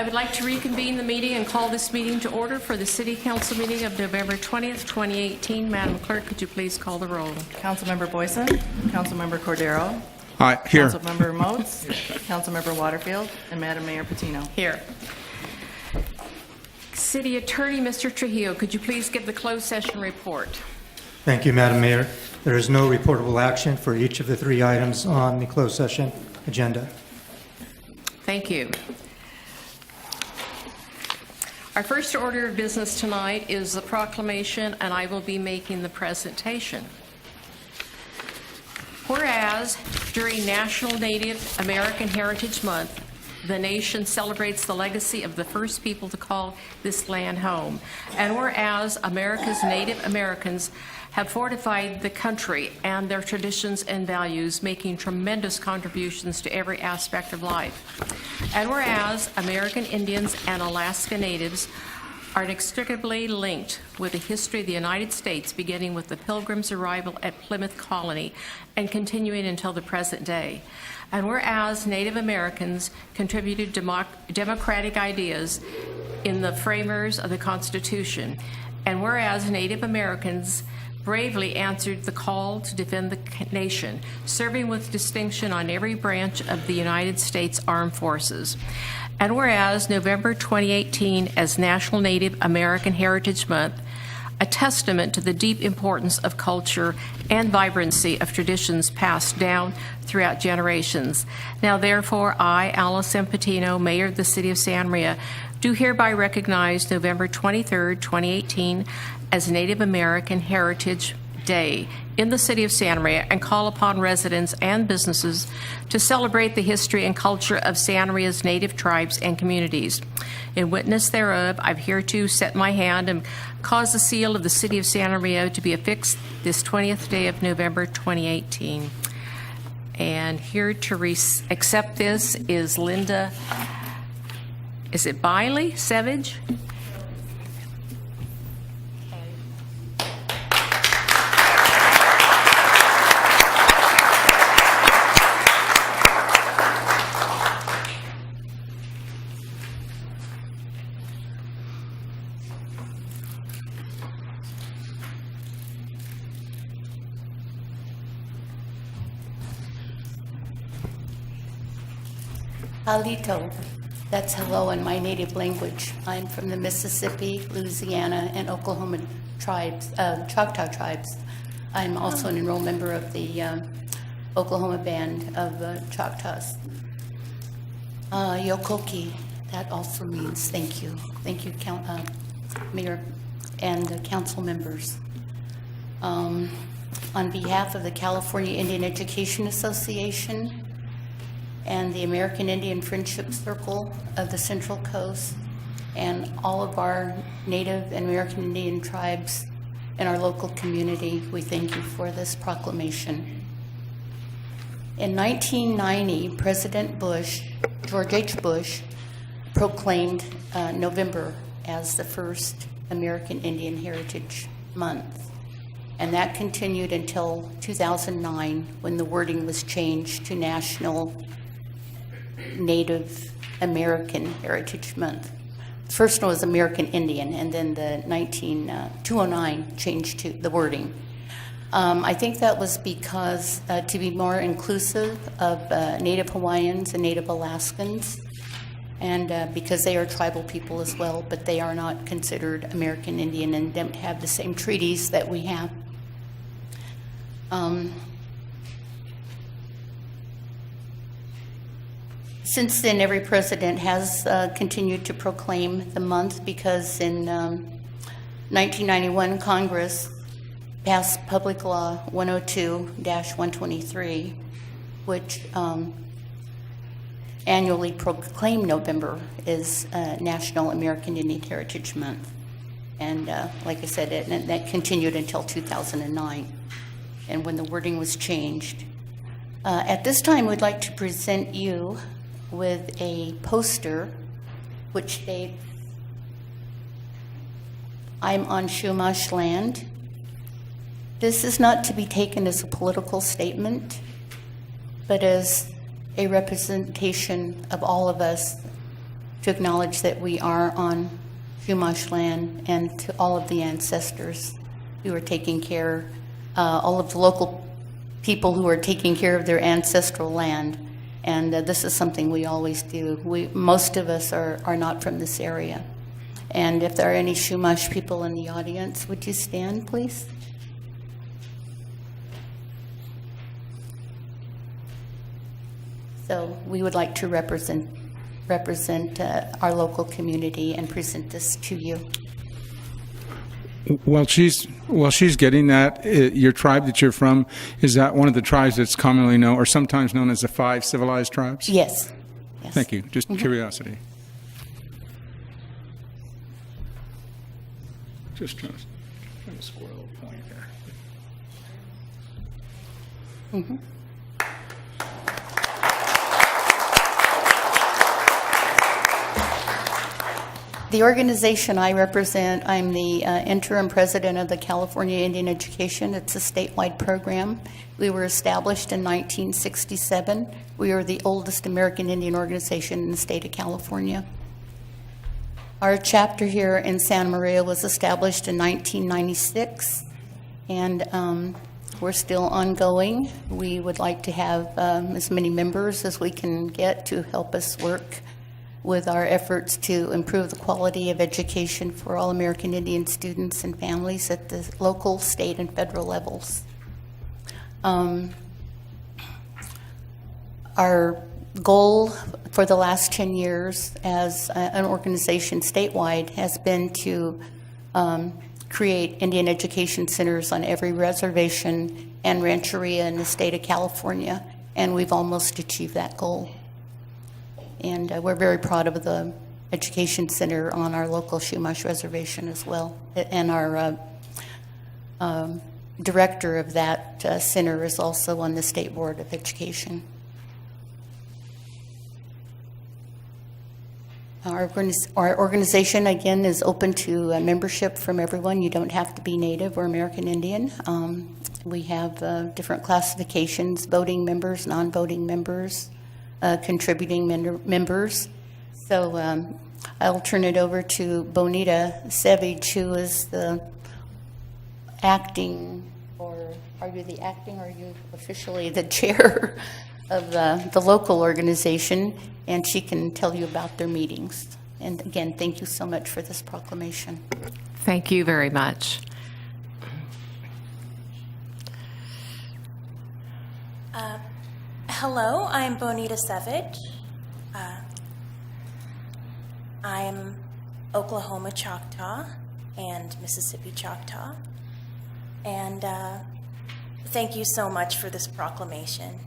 I would like to reconvene the meeting and call this meeting to order for the City Council meeting of November 20th, 2018. Madam Clerk, could you please call the roll? Councilmember Boyson, Councilmember Cordero, Aye, here. Councilmember Moats, Councilmember Waterfield, and Madam Mayor Patino. Here. City Attorney, Mr. Trujillo, could you please give the closed session report? Thank you, Madam Mayor. There is no reportable action for each of the 3 items on the closed session agenda. Thank you. Our first order of business tonight is the proclamation, and I will be making the presentation. Whereas during National Native American Heritage Month, the nation celebrates the legacy of the first people to call this land home. And whereas America's Native Americans have fortified the country and their traditions and values, making tremendous contributions to every aspect of life. And whereas American Indians and Alaska Natives are inextricably linked with the history of the United States, beginning with the Pilgrims' arrival at Plymouth Colony and continuing until the present day. And whereas Native Americans contributed democratic ideas in the framers of the Constitution, and whereas Native Americans bravely answered the call to defend the nation, serving with distinction on every branch of the United States Armed Forces. And whereas November 2018 as National Native American Heritage Month, a testament to the deep importance of culture and vibrancy of traditions passed down throughout generations. Now therefore, I, Alice M. Patino, Mayor of the City of Santa Maria, do hereby recognize November 23rd, 2018 as Native American Heritage Day in the City of Santa Maria, and call upon residents and businesses to celebrate the history and culture of Santa Maria's Native tribes and communities. In witness thereof, I've hereto set my hand and caused the seal of the City of Santa Maria to be affixed this 20th day of November 2018. And here to accept this is Linda, is it Biley Savage? Halito, that's hello in my native language. I'm from the Mississippi, Louisiana, and Oklahoma tribes, Choctaw tribes. I'm also an enrolled member of the Oklahoma Band of Choctaws. Yokoki, that also means thank you. Thank you, Mayor and council members. On behalf of the California Indian Education Association and the American Indian Friendship Circle of the Central Coast, and all of our Native and American Indian tribes in our local community, we thank you for this proclamation. In 1990, President Bush, George H. Bush, proclaimed November as the first American Indian Heritage Month. And that continued until 2009, when the wording was changed to National Native American Heritage Month. The first one was American Indian, and then the 209 changed to the wording. I think that was because to be more inclusive of Native Hawaiians and Native Alaskans, and because they are tribal people as well, but they are not considered American Indian and don't have the same treaties that we have. Since then, every president has continued to proclaim the month, because in 1991, Congress passed Public Law 102-123, which annually proclaimed November as National American Indian Heritage Month. And like I said, that continued until 2009, and when the wording was changed. At this time, we'd like to present you with a poster which states, "I'm on Chumash land." This is not to be taken as a political statement, but as a representation of all of us to acknowledge that we are on Chumash land, and to all of the ancestors who are taking care, all of the local people who are taking care of their ancestral land. And this is something we always do. Most of us are not from this area. And if there are any Chumash people in the audience, would you stand, please? So we would like to represent our local community and present this to you. While she's getting that, your tribe that you're from, is that one of the tribes that's commonly known, or sometimes known as the 5 civilized tribes? Yes. Yes. Thank you. Just curiosity. Just trying to score a little point there. The organization I represent, I'm the interim president of the California Indian Education. It's a statewide program. We were established in 1967. We are the oldest American Indian organization in the state of California. Our chapter here in Santa Maria was established in 1996, and we're still ongoing. We would like to have as many members as we can get to help us work with our efforts to improve the quality of education for all American Indian students and families at the local, state, and federal levels. Our goal for the last 10 years as an organization statewide has been to create Indian education centers on every reservation and rancheria in the state of California, and we've almost achieved that goal. And we're very proud of the education center on our local Chumash reservation as well. And our director of that center is also on the State Board of Education. Our organization, again, is open to membership from everyone. You don't have to be Native or American Indian. We have different classifications: voting members, non-voting members, contributing members. So I'll turn it over to Bonita Savage, who is the acting, or are you the acting, or are you officially the chair of the local organization, and she can tell you about their meetings. And again, thank you so much for this proclamation. Thank you very much. Hello, I'm Bonita Savage. I'm Oklahoma Choctaw and Mississippi Choctaw. And thank you so much for this proclamation.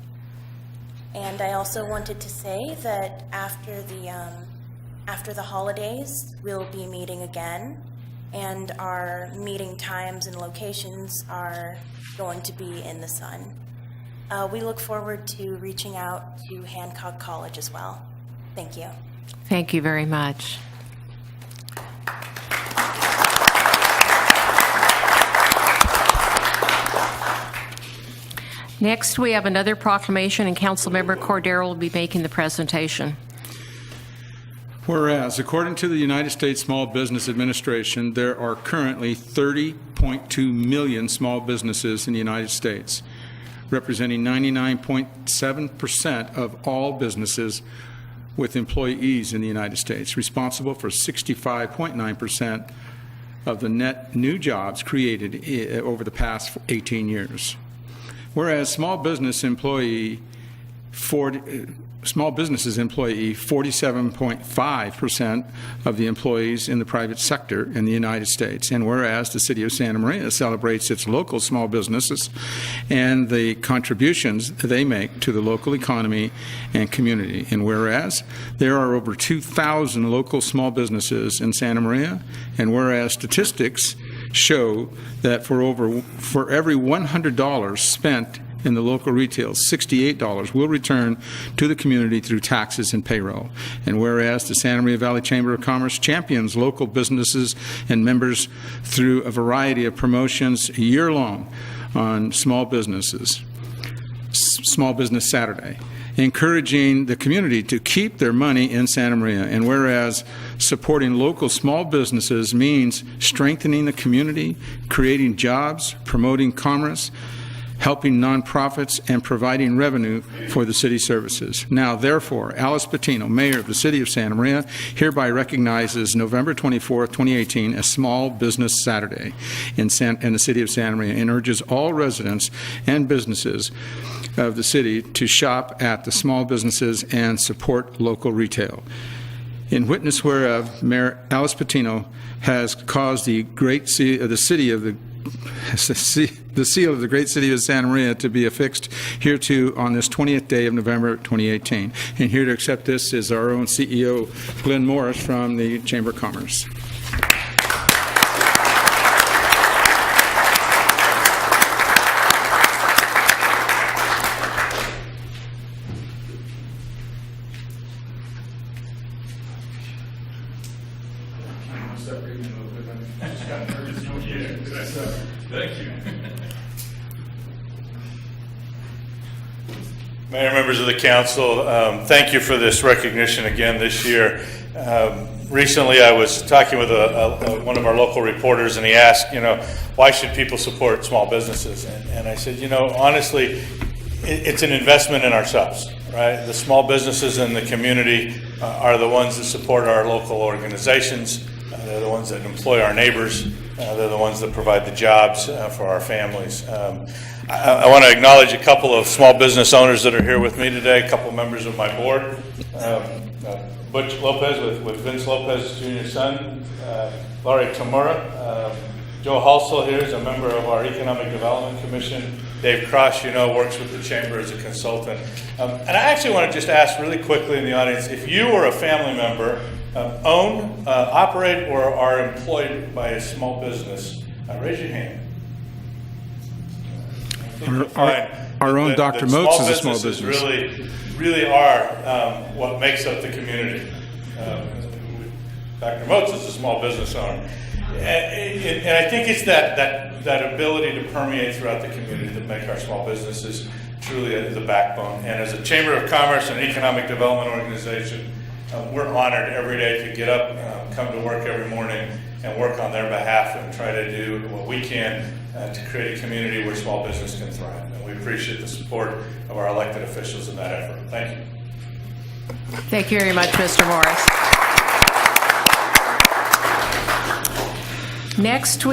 And I also wanted to say that after the holidays, we'll be meeting again, and our meeting times and locations are going to be in the sun. We look forward to reaching out to Hancock College as well. Thank you. Thank you very much. Next, we have another proclamation, and Councilmember Cordero will be making the presentation. Whereas, according to the United States Small Business Administration, there are currently 30.2 million small businesses in the United States, representing 99.7% of all businesses with employees in the United States, responsible for 65.9% of the net new jobs created over the past 18 years. Whereas small businesses employ 47.5% of the employees in the private sector in the United States. And whereas the City of Santa Maria celebrates its local small businesses and the contributions they make to the local economy and community. And whereas there are over 2,000 local small businesses in Santa Maria, and whereas statistics show that for every $100 spent in the local retail, $68 will return to the community through taxes and payroll. And whereas the Santa Maria Valley Chamber of Commerce champions local businesses and members through a variety of promotions year-long on Small Business Saturday. encouraging the community to keep their money in Santa Maria. And whereas supporting local small businesses means strengthening the community, creating jobs, promoting commerce, helping nonprofits, and providing revenue for the city services. Now, therefore, Alice Patino, Mayor of the City of Santa Maria, hereby recognizes November 24, 2018 as Small Business Saturday in the City of Santa Maria, and urges all residents and businesses of the city to shop at the small businesses and support local retail. In witness whereof, Mayor Alice Patino has caused the seal of the great city of Santa Maria to be affixed hereto on this 20th day of November 2018. And here to accept this is our own CEO, Glenn Morris, from the Chamber of Commerce. Thank you. Mayor, members of the council, thank you for this recognition again this year. Recently, I was talking with one of our local reporters, and he asked, why should people support small businesses? And I said, honestly, it's an investment in ourselves, right? The small businesses in the community are the ones that support our local organizations. They're the ones that employ our neighbors. They're the ones that provide the jobs for our families. I want to acknowledge a couple of small business owners that are here with me today, a couple of members of my board. Butch Lopez with Vince Lopez, Jr.'s son, Laurie Tamura. Joe Halsell here is a member of our Economic Development Commission. Dave Cross, works with the Chamber as a consultant. And I actually want to just ask really quickly in the audience, if you or a family member own, operate, or are employed by a small business, raise your hand. Our own Dr. Moats is a small business. Really are what makes up the community. Dr. Moats is a small business owner. And I think it's that ability to permeate throughout the community that make our small businesses truly the backbone. And as a Chamber of Commerce and Economic Development organization, we're honored every day to get up, come to work every morning, and work on their behalf and try to do what we can to create a community where small business can thrive. And we appreciate the support of our elected officials in that effort. Thank you. Thank you very much, Mr. Morris. Next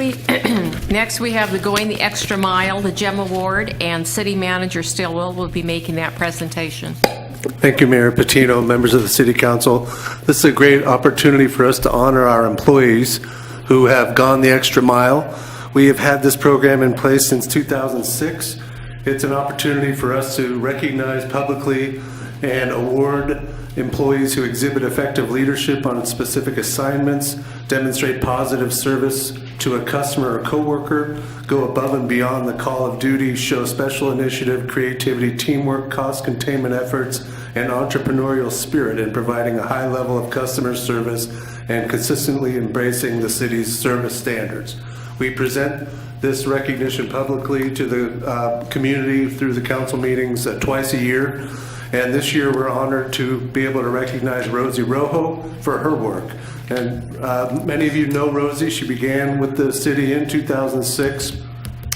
we have the Going the Extra Mile, the GEM Award, and City Manager Stillwell will be making that presentation. Thank you, Mayor Patino, members of the City Council. This is a great opportunity for us to honor our employees who have gone the extra mile. We have had this program in place since 2006. It's an opportunity for us to recognize publicly and award employees who exhibit effective leadership on specific assignments, demonstrate positive service to a customer or coworker, go above and beyond the call of duty, show special initiative, creativity, teamwork, cost containment efforts, and entrepreneurial spirit in providing a high level of customer service and consistently embracing the city's service standards. We present this recognition publicly to the community through the council meetings twice a year. And this year we're honored to be able to recognize Rosie Rojo for her work. And many of you know Rosie. She began with the city in 2006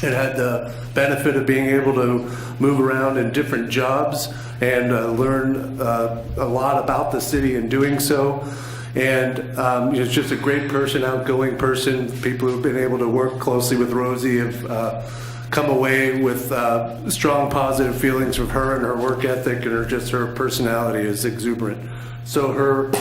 and had the benefit of being able to move around in different jobs and learn a lot about the city in doing so. And she's just a great person, outgoing person. People who've been able to work closely with Rosie have come away with strong positive feelings of her and her work ethic, and her personality is exuberant. So her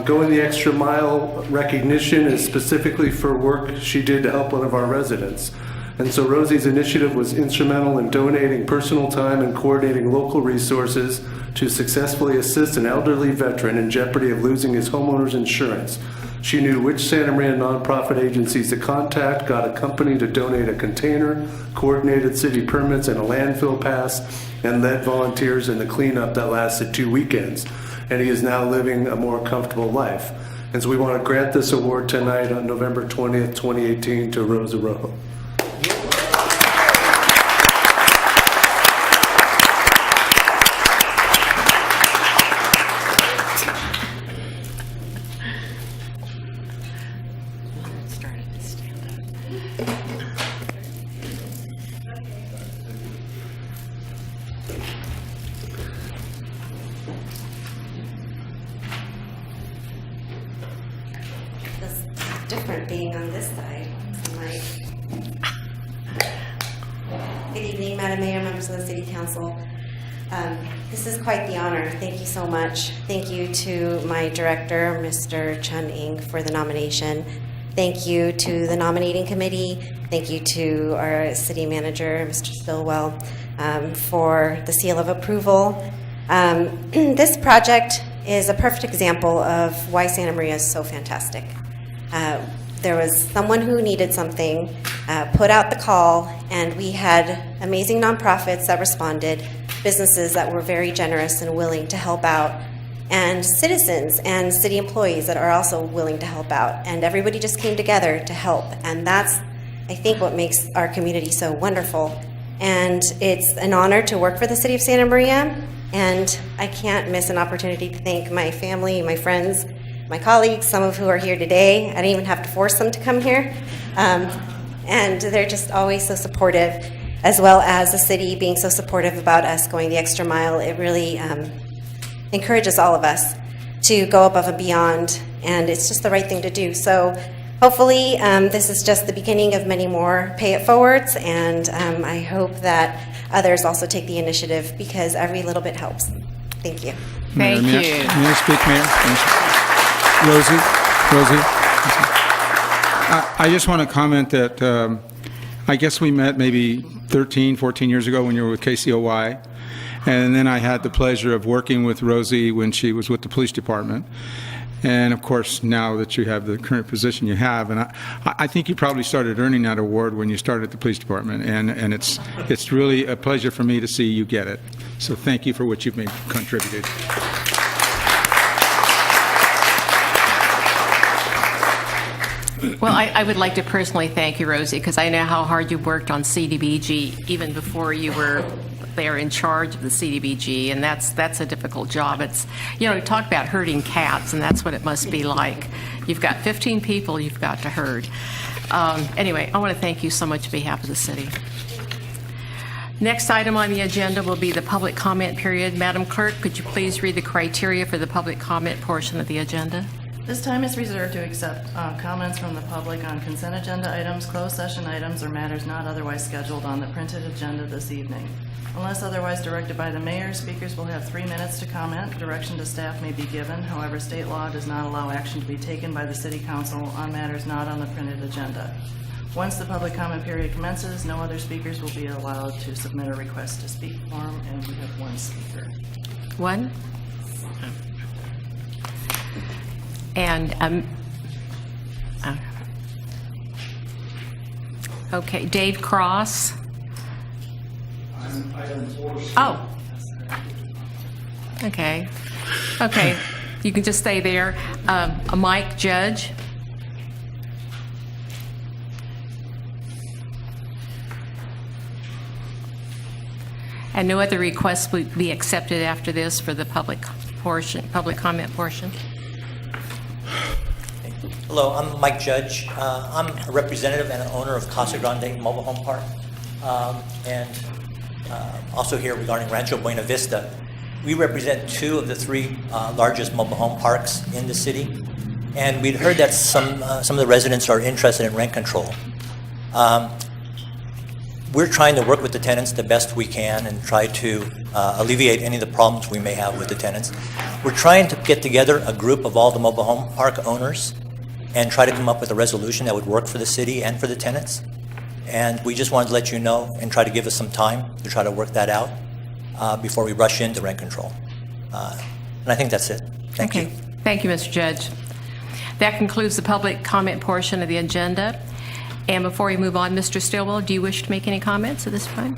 Going the Extra Mile recognition is specifically for work she did to help one of our residents. And so Rosie's initiative was instrumental in donating personal time and coordinating local resources to successfully assist an elderly veteran in jeopardy of losing his homeowner's insurance. She knew which Santa Maria nonprofit agencies to contact, got a company to donate a container, coordinated city permits and a landfill pass, and led volunteers in the cleanup that lasted 2 weekends. And he is now living a more comfortable life. And so we want to grant this award tonight on November 20th, 2018 to Rosa Rojo. different being on this side. So Good evening, Madam Mayor, members of the City Council. This is quite the honor. Thank you so much. Thank you to my director, Mr. Chun Ing, for the nomination. Thank you to the nominating committee. Thank you to our city manager, Mr. Stillwell, for the seal of approval. This project is a perfect example of why Santa Maria is so fantastic. There was someone who needed something, put out the call, and we had amazing nonprofits that responded, businesses that were very generous and willing to help out, and citizens and city employees that are also willing to help out. And everybody just came together to help. And that's, I think, what makes our community so wonderful. And it's an honor to work for the City of Santa Maria. And I can't miss an opportunity to thank my family, my friends, my colleagues, some of who are here today. I didn't even have to force them to come here. And they're just always so supportive, as well as the city being so supportive about us going the extra mile. It really encourages all of us to go above and beyond, and it's just the right thing to do. So hopefully this is just the beginning of many more Pay It Forwards, and I hope that others also take the initiative, because every little bit helps. Thank you. Thank Mayor, you. May I speak, Mayor? Rosie? I just want to comment that I guess we met maybe 13, 14 years ago when you were with KCOY. And then I had the pleasure of working with Rosie when she was with the police department. And of course, now that you have the current position you have, and I think you probably started earning that award when you started at the police department. And it's really a pleasure for me to see you get it. So thank you for what you've contributed. Well, I would like to personally thank you, Rosie, because I know how hard you worked on CDBG even before you were there in charge of the CDBG, and that's a difficult job. It's, you talk about herding cats, and that's what it must be like. You've got 15 people you've got to herd. Anyway, I want to thank you so much on behalf of the city. Next item on the agenda will be the public comment period. Madam Clerk, could you please read the criteria for the public comment portion of the agenda? This time is reserved to accept comments from the public on consent agenda items, closed session items, or matters not otherwise scheduled on the printed agenda this evening. Unless otherwise directed by the mayor, speakers will have 3 minutes to comment. Direction to staff may be given. However, state law does not allow action to be taken by the city council on matters not on the printed agenda. Once the public comment period commences, no other speakers will be allowed to submit a request to speak form, and we have one speaker. One? And, okay, Dave Cross. Oh. Okay. Okay, you can just stay there. Mike Judge. And no other requests would be accepted after this for the public comment portion? Hello, I'm Mike Judge. I'm a representative and an owner of Casa Grande Mobile Home Park, and also here regarding Rancho Buena Vista. We represent 2 of the 3 largest mobile home parks in the city, and we'd heard that some of the residents are interested in rent control. We're trying to work with the tenants the best we can and try to alleviate any of the problems we may have with the tenants. We're trying to get together a group of all the mobile home park owners and try to come up with a resolution that would work for the city and for the tenants. And we just wanted to let you know and try to give us some time to try to work that out before we rush into rent control. And I think that's it. Thank you. Thank you, Mr. Judge. That concludes the public comment portion of the agenda. And before we move on, Mr. Stillwell, do you wish to make any comments at this time?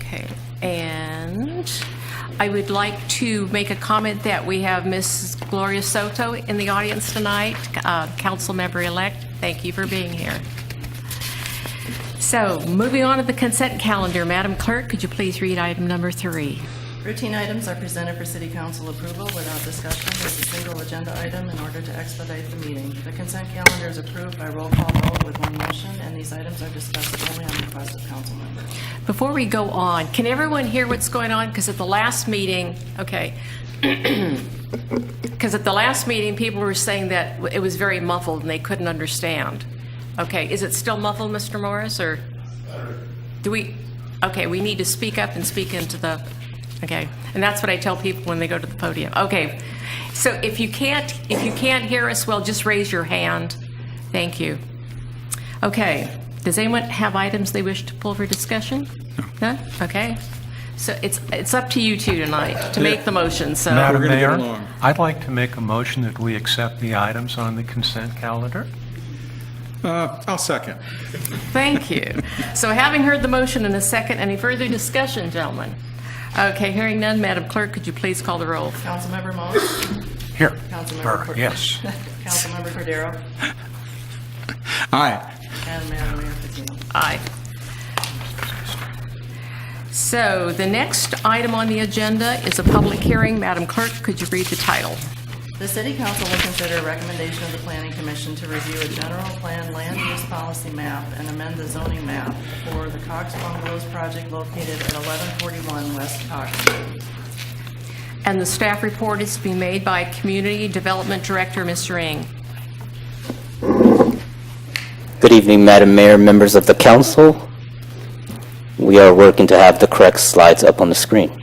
Okay. And I would like to make a comment that we have Ms. Gloria Soto in the audience tonight, council member-elect. Thank you for being here. So, moving on to the consent calendar, Madam Clerk, could you please read item number 3? Routine items are presented for city council approval without discussion as a single agenda item in order to expedite the meeting. The consent calendar is approved by roll call vote with one motion, and these items are discussed only on request of council members. Before we go on, can everyone hear what's going on? Because at the last meeting, okay, Because at the last meeting, people were saying that it was very muffled and they couldn't understand. Okay, is it still muffled, Mr. Morris, or do we, okay, we need to speak up and speak into the, okay, and that's what I tell people when they go to the podium. Okay, so if you can't hear us, well, just raise your hand. Thank you. Okay, does anyone have items they wish to pull for discussion? No? Okay. So it's up to you two tonight to make the motion, so. Madam We're gonna get Mayor, along. I'd like to make a motion that we accept the items on the consent calendar. I'll second. Thank you. So having heard the motion in a second, any further discussion, gentlemen? Okay, hearing none, Madam Clerk, could you please call the roll? Councilmember Moss? Here. Councilmember Or, yes. Councilmember Cordero? Aye. And Madam Mayor Patino. Aye. So the next item on the agenda is a public hearing. Madam Clerk, could you read the title? The City Council will consider a recommendation of the Planning Commission to review a general plan land use policy map and amend the zoning map for the Cox Bungalows project located at 1141 West Cox Lane. And the staff report is to be made by Community Development Director, Mr. Ng. Good evening, Madam Mayor, members of the council. We are working to have the correct slides up on the screen.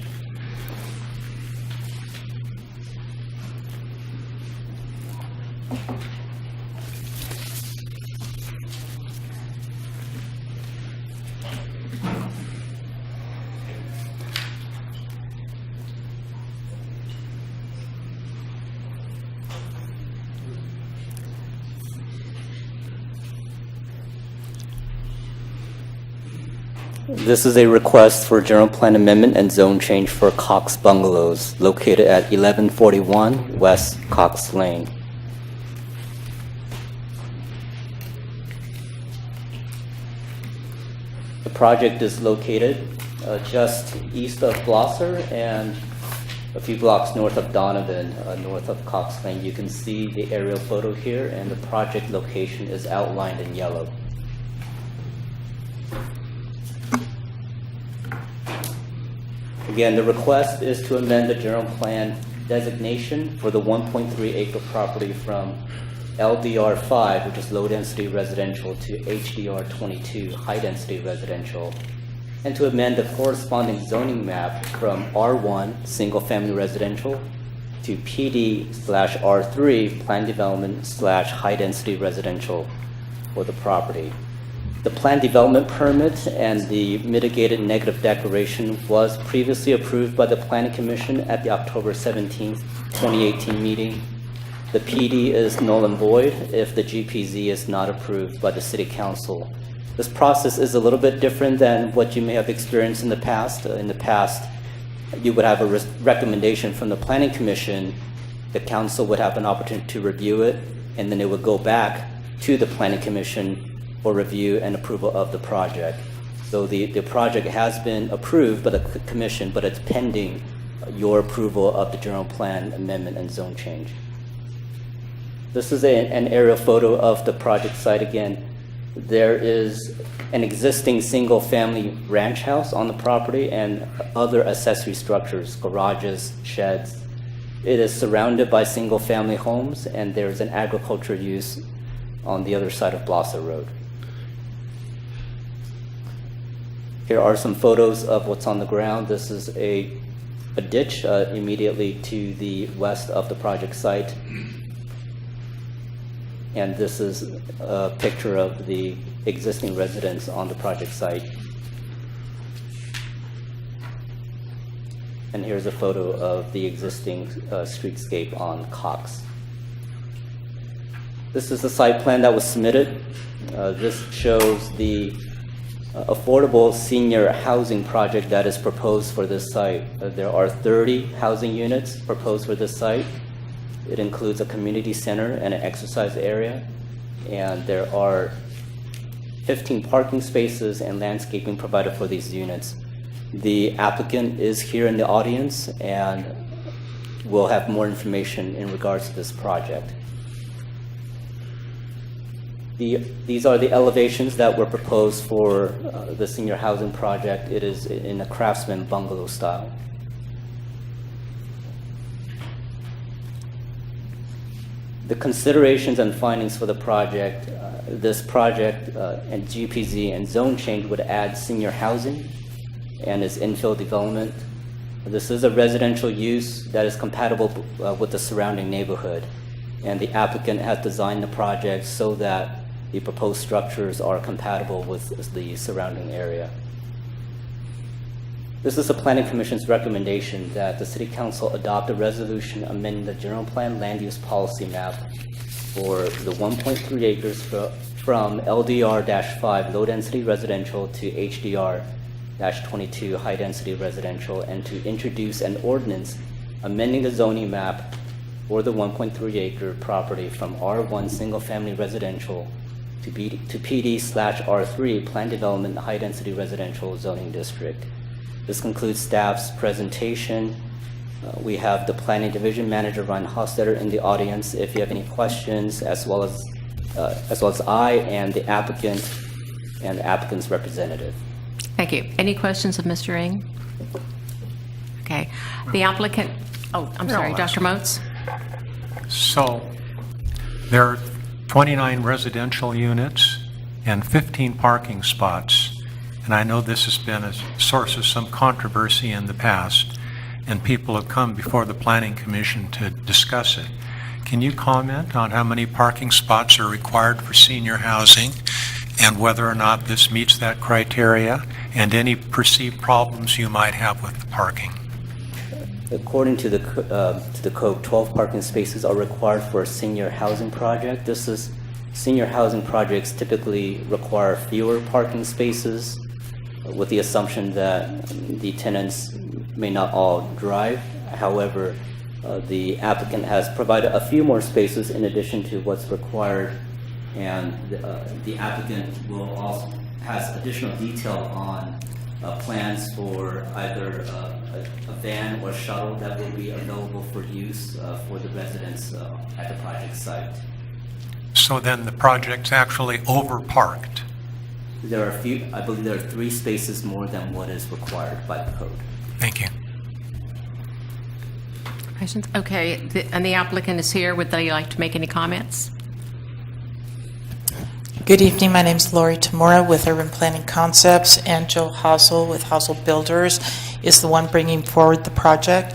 This is a request for general plan amendment and zone change for Cox Bungalows located at 1141 West Cox Lane. The project is located just east of Blosser and a few blocks north of Donovan, north of Cox Lane. You can see the aerial photo here, and the project location is outlined in yellow. Again, the request is to amend the general plan designation for the 1.3 acre property from LDR 5, which is low density residential, to HDR 22, high density residential, and to amend the corresponding zoning map from R1, single family residential, to PD/R3, plan development / high density residential for the property. The plan development permit and the mitigated negative declaration was previously approved by the Planning Commission at the October 17th, 2018 meeting. The PD is null and void if the GPZ is not approved by the City Council. This process is a little bit different than what you may have experienced in the past. In the past, you would have a recommendation from the Planning Commission, the Council would have an opportunity to review it, and then it would go back to the Planning Commission for review and approval of the project. So the project has been approved by the Commission, but it's pending your approval of the general plan amendment and zone change. This is an aerial photo of the project site again. There is an existing single-family ranch house on the property and other accessory structures, garages, sheds. It is surrounded by single-family homes, and there's an agriculture use on the other side of Blosser Road. Here are some photos of what's on the ground. This is a ditch immediately to the west of the project site. And this is a picture of the existing residents on the project site. And here's a photo of the existing streetscape on Cox. This is the site plan that was submitted. This shows the affordable senior housing project that is proposed for this site. There are 30 housing units proposed for this site. It includes a community center and an exercise area, and there are 15 parking spaces and landscaping provided for these units. The applicant is here in the audience and will have more information in regards to this project. These are the elevations that were proposed for the senior housing project. It is in a craftsman bungalow style. The considerations and findings for the project, this project and GPZ and zone change would add senior housing and is infill development. This is a residential use that is compatible with the surrounding neighborhood, and the applicant has designed the project so that the proposed structures are compatible with the surrounding area. This is the Planning Commission's recommendation that the City Council adopt a resolution amending the general plan land use policy map for the 1.3 acres from LDR-5 low-density residential to HDR-22 high-density residential, and to introduce an ordinance amending the zoning map for the 1.3 acre property from R1 single-family residential to PD/R3 planned development high-density residential zoning district. This concludes staff's presentation. We have the Planning Division Manager, Ryan Hostetter, in the audience. If you have any questions, as well as I and the applicant and the applicant's representative. Thank you. Any questions of Mr. Ng? Okay. The applicant, I'm sorry, Dr. Moats? So there are 29 residential units and 15 parking spots. And I know this has been a source of some controversy in the past, and people have come before the Planning Commission to discuss it. Can you comment on how many parking spots are required for senior housing and whether or not this meets that criteria, and any perceived problems you might have with the parking? According to the code, 12 parking spaces are required for a senior housing project. Senior housing projects typically require fewer parking spaces, with the assumption that the tenants may not all drive. However, the applicant has provided a few more spaces in addition to what's required, and the applicant will also has additional detail on plans for either a van or shuttle that will be available for use for the residents at the project site. So then the project's actually over-parked? There are I believe there are 3 spaces more than what is required by the code. Thank you. Questions? Okay, and the applicant is here. Would they like to make any comments? Good evening. My name is Lori Tamura with Urban Planning Concepts, and Joe Hassel with Hassel Builders is the one bringing forward the project.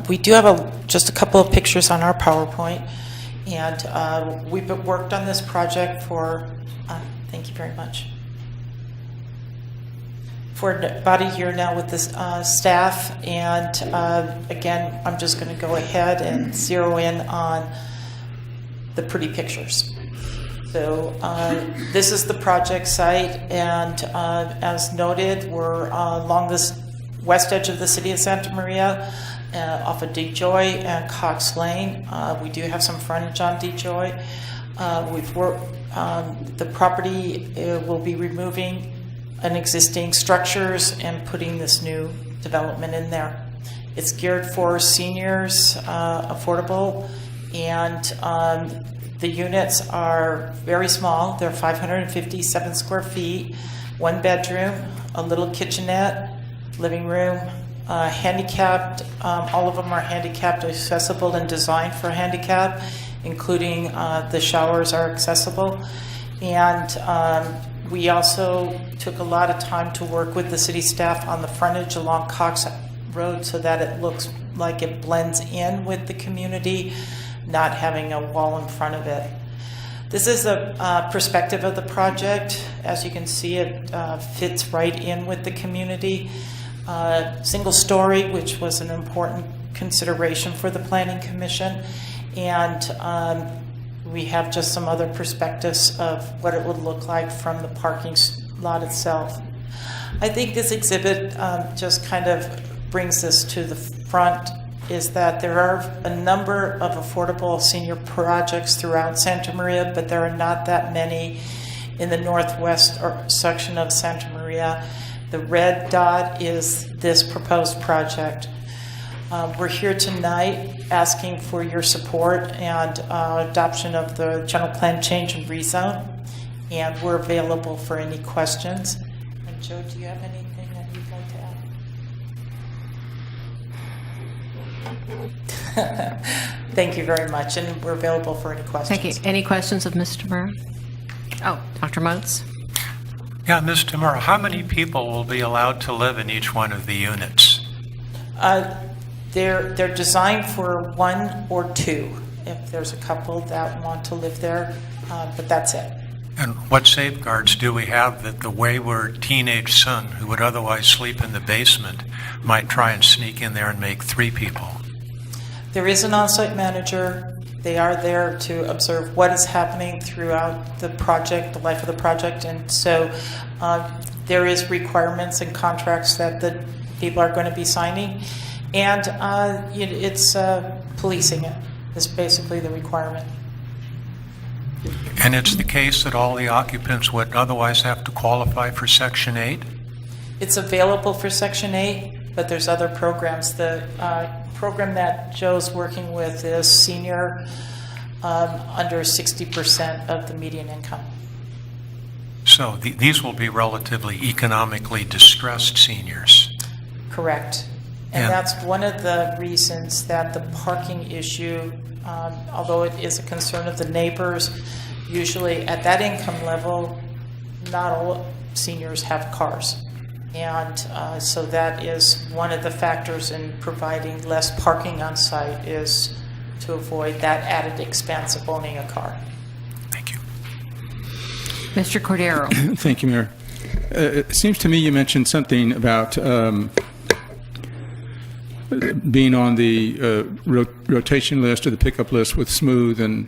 We do have just a couple of pictures on our PowerPoint, and we've worked on this project for, thank you very much, for about a year now with this staff, and again, I'm just going to go ahead and zero in on the pretty pictures. So this is the project site, and as noted, we're along this west edge of the city of Santa Maria, off of DeJoy and Cox Lane. We do have some frontage on DeJoy. We've worked, the property will be removing an existing structures and putting this new development in there. It's geared for seniors, affordable, and the units are very small. They're 557 square feet, 1 bedroom, a little kitchenette, living room, handicapped. All of them are handicapped accessible and designed for handicap, including the showers are accessible. And we also took a lot of time to work with the city staff on the frontage along Cox Road so that it looks like it blends in with the community, not having a wall in front of it. This is a perspective of the project. As you can see, it fits right in with the community. Single story, which was an important consideration for the Planning Commission. And we have just some other perspectives of what it would look like from the parking lot itself. I think this exhibit just kind of brings this to the front, is that there are a number of affordable senior projects throughout Santa Maria, but there are not that many in the northwest section of Santa Maria. The red dot is this proposed project. We're here tonight asking for your support and adoption of the general plan change and rezone, and we're available for any questions. And Joe, do you have anything that you'd like to add? Thank you very much, and we're available for any questions. Thank you. Any questions of Mr. Murrow? Oh, Dr. Moats? Yeah, Ms. Demuro, how many people will be allowed to live in each one of the units? They're designed for 1 or 2, if there's a couple that want to live there, but that's it. And what safeguards do we have that the wayward teenage son who would otherwise sleep in the basement might try and sneak in there and make 3 people? There is an on-site manager. They are there to observe what is happening throughout the project, the life of the project, and so there is requirements and contracts that the people are going to be signing, and it's policing it is basically the requirement. And it's the case that all the occupants would otherwise have to qualify for Section 8? It's available for Section 8, but there's other programs. The program that Joe's working with is senior under 60% of the median income. So these will be relatively economically distressed seniors. Correct. And that's one of the reasons that the parking issue, although it is a concern of the neighbors, usually at that income level, not all seniors have cars. And so that is one of the factors in providing less parking on site, is to avoid that added expense of owning a car. Thank you. Mr. Cordero? Thank you, Mayor. It seems to me you mentioned something about being on the rotation list or the pickup list with Smooth and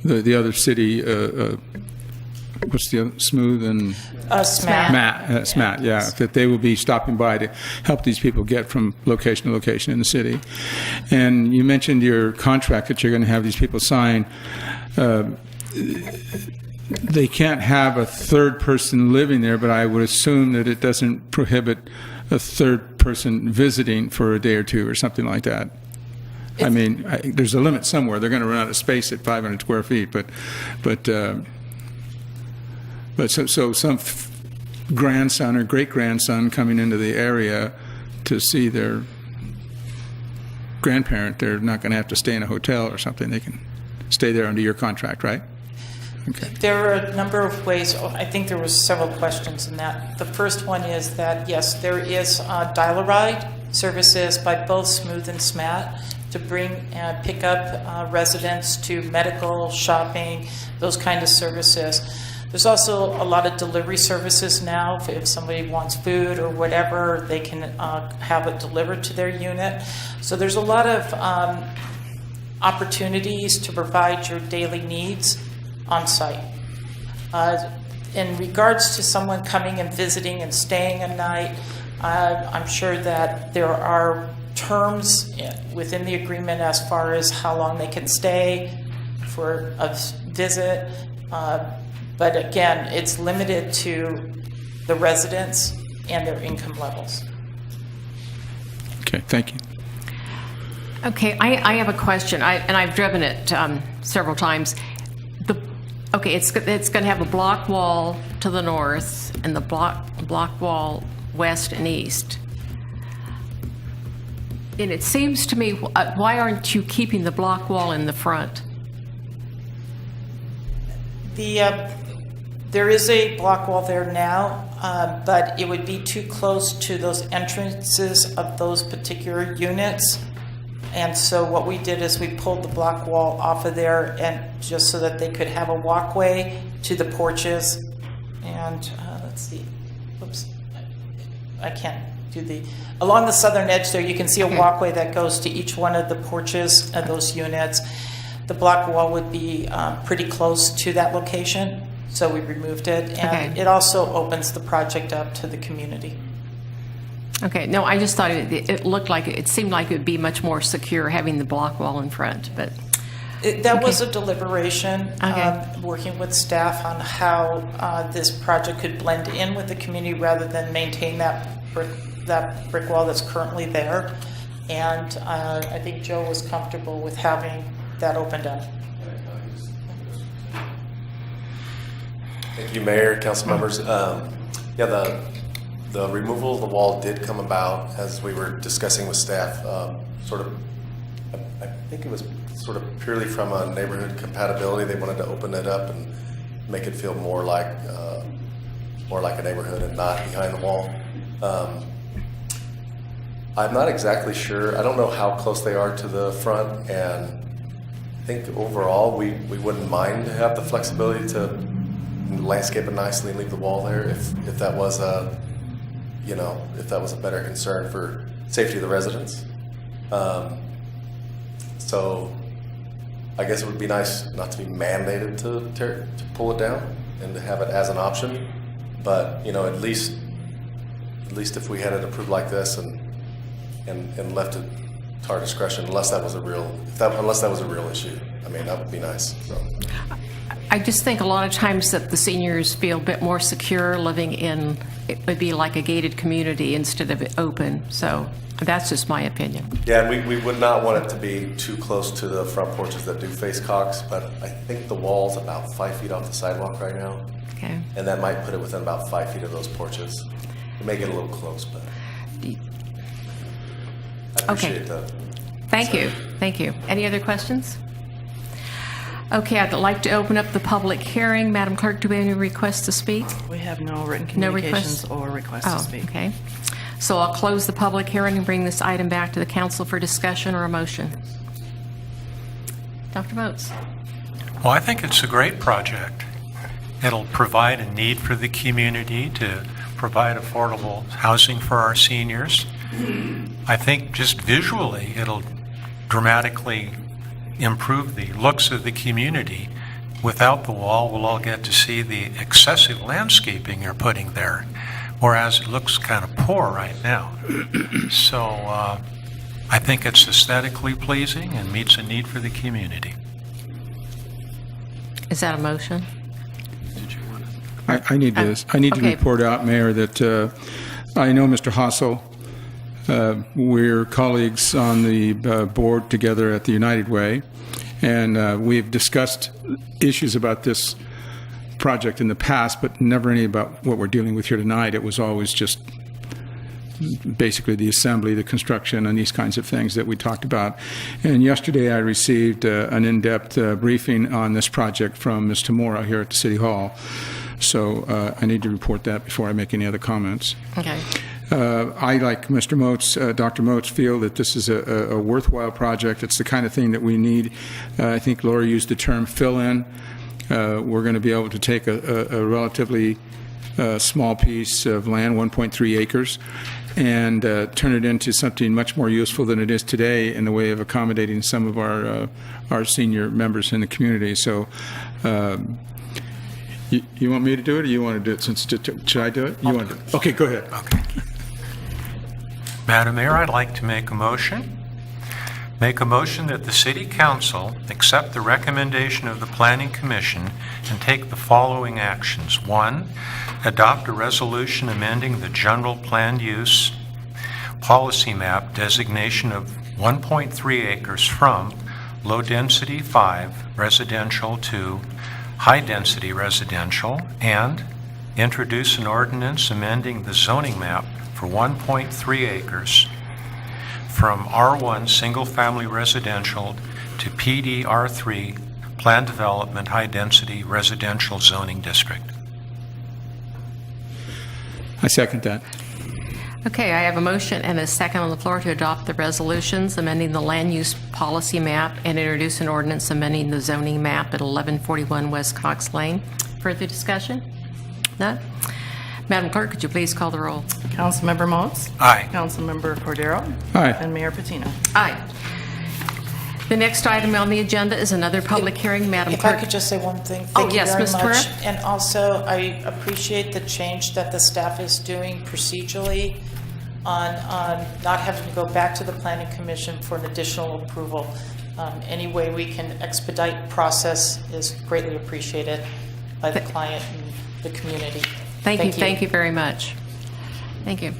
the other city, what's the other, Smooth and? SMAT. SMAT, yeah, that they will be stopping by to help these people get from location to location in the city. And you mentioned your contract that you're going to have these people sign. They can't have a third person living there, but I would assume that it doesn't prohibit a third person visiting for a day or two or something like that. I mean, there's a limit somewhere. They're going to run out of space at 500 square feet, but so some grandson or great-grandson coming into the area to see their grandparent, they're not going to have to stay in a hotel or something. They can stay there under your contract, right? Okay. There are a number of ways. I think there was several questions in that. The first one is that, yes, there is dial-a-ride services by both Smooth and SMAT to bring and pick up residents to medical, shopping, those kind of services. There's also a lot of delivery services now. If somebody wants food or whatever, they can have it delivered to their unit. So there's a lot of opportunities to provide your daily needs on site. In regards to someone coming and visiting and staying a night, I'm sure that there are terms within the agreement as far as how long they can stay for a visit. But again, it's limited to the residents and their income levels. Okay, thank you. Okay, I have a question, and I've driven it several times. Okay, it's going to have a block wall to the north and the block wall west and east. And it seems to me, why aren't you keeping the block wall in the front? There is a block wall there now, but it would be too close to those entrances of those particular units. And so what we did is we pulled the block wall off of there, and just so that they could have a walkway to the porches. And let's see, oops, I can't do along the southern edge there, you can see a walkway that goes to each one of the porches of those units. The block wall would be pretty close to that location, so we removed it. And it also opens the project up to the community. Okay, no, I just thought it looked like, it seemed like it would be much more secure having the block wall in front, but. That was a deliberation, working with staff on how this project could blend in with the community rather than maintain that brick wall that's currently there. And I think Joe was comfortable with having that opened up. Thank you, Mayor, council members. The removal of the wall did come about as we were discussing with staff, sort of I think it was sort of purely from a neighborhood compatibility. They wanted to open it up and make it feel more like a neighborhood and not behind the wall. I'm not exactly sure. I don't know how close they are to the front, and I think overall we wouldn't mind to have the flexibility to landscape it nicely and leave the wall there if that was a better concern for safety of the residents. So I guess it would be nice not to be mandated to pull it down and to have it as an option. But at least if we had it approved like this and left it to our discretion, unless that was a real issue. I mean, that would be nice. So. I just think a lot of times that the seniors feel a bit more secure living in, it would be like a gated community instead of open. So that's just my opinion. Yeah, and we would not want it to be too close to the front porches that do face Cox, but I think the wall's about 5 feet off the sidewalk right now. Okay. And that might put it within about 5 feet of those porches. It may get a little close, but I appreciate that. Thank you. Thank you. Any other questions? Okay, I'd like to open up the public hearing. Madam Clerk, do we have any requests to speak? We have no written No communications requests? or requests to speak. Okay. So I'll close the public hearing and bring this item back to the council for discussion or a motion. Dr. Moats. Well, I think it's a great project. It'll provide a need for the community to provide affordable housing for our seniors. I think just visually, it'll dramatically improve the looks of the community. Without the wall, we'll all get to see the excessive landscaping you're putting there, whereas it looks kind of poor right now. So I think it's aesthetically pleasing and meets a need for the community. Is that a motion? I need to Okay. report out, Mayor, that I know Mr. Hassel. We're colleagues on the board together at the United Way, and we've discussed issues about this project in the past, but never any about what we're dealing with here tonight. It was always just basically the assembly, the construction, and these kinds of things that we talked about. And yesterday I received an in-depth briefing on this project from Ms. Tamora here at the City Hall. So I need to report that before I make any other comments. Okay. I, like Mr. Moats, Dr. Moats, feel that this is a worthwhile project. It's the kind of thing that we need. I think Laura used the term fill-in. We're going to be able to take a relatively small piece of land, 1.3 acres, and turn it into something much more useful than it is today in the way of accommodating some of our senior members in the community. So you want me to do it, or you want to do it? Should I do it? You want to do it? Okay, go ahead. Okay. Madam Mayor, I'd like to make a motion. Make a motion that the City Council accept the recommendation of the Planning Commission and take the following actions. 1, adopt a resolution amending the general planned use policy map designation of 1.3 acres from low-density 5 residential to high-density residential, and introduce an ordinance amending the zoning map for 1.3 acres from R1 single-family residential to PDR3 planned development high-density residential zoning district. I second that. Okay, I have a motion and a second on the floor to adopt the resolutions amending the land use policy map and introduce an ordinance amending the zoning map at 1141 West Cox Lane. Further discussion? None? Madam Clerk, could you please call the roll? Councilmember Moats? Aye. Councilmember Cordero? Aye. And Mayor Patino? Aye. The next item on the agenda is another public hearing. Madam If I Clerk. could just say one thing. Oh, Thank you yes, very Ms. much. Torres? And also, I appreciate the change that the staff is doing procedurally on not having to go back to the Planning Commission for an additional approval. Any way we can expedite process is greatly appreciated by the client and the community. Thank you very much. Thank you.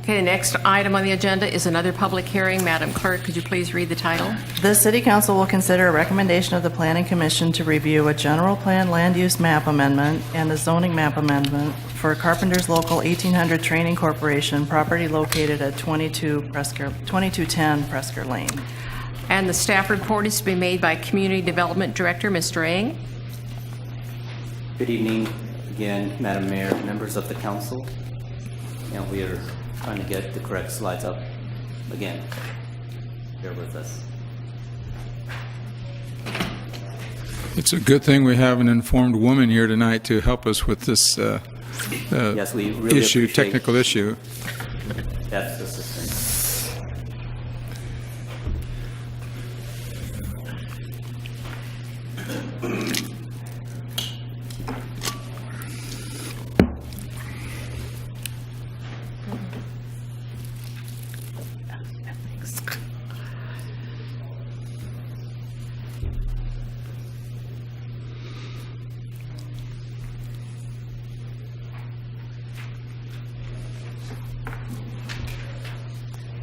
Okay, the next item on the agenda is another public hearing. Madam Clerk, could you please read the title? The City Council will consider a recommendation of the Planning Commission to review a general plan land use map amendment and a zoning map amendment for Carpenters Local 1800 Training Corporation, property located at 2210 Presker Lane. And the staff report is to be made by Community Development Director, Mr. Eng. Good evening again, Madam Mayor, members of the council. And we are trying to get the correct slides up again. Bear with us. It's a good thing we have an informed woman here tonight to help us with this Yes, we really appreciate technical issue. That's assistance.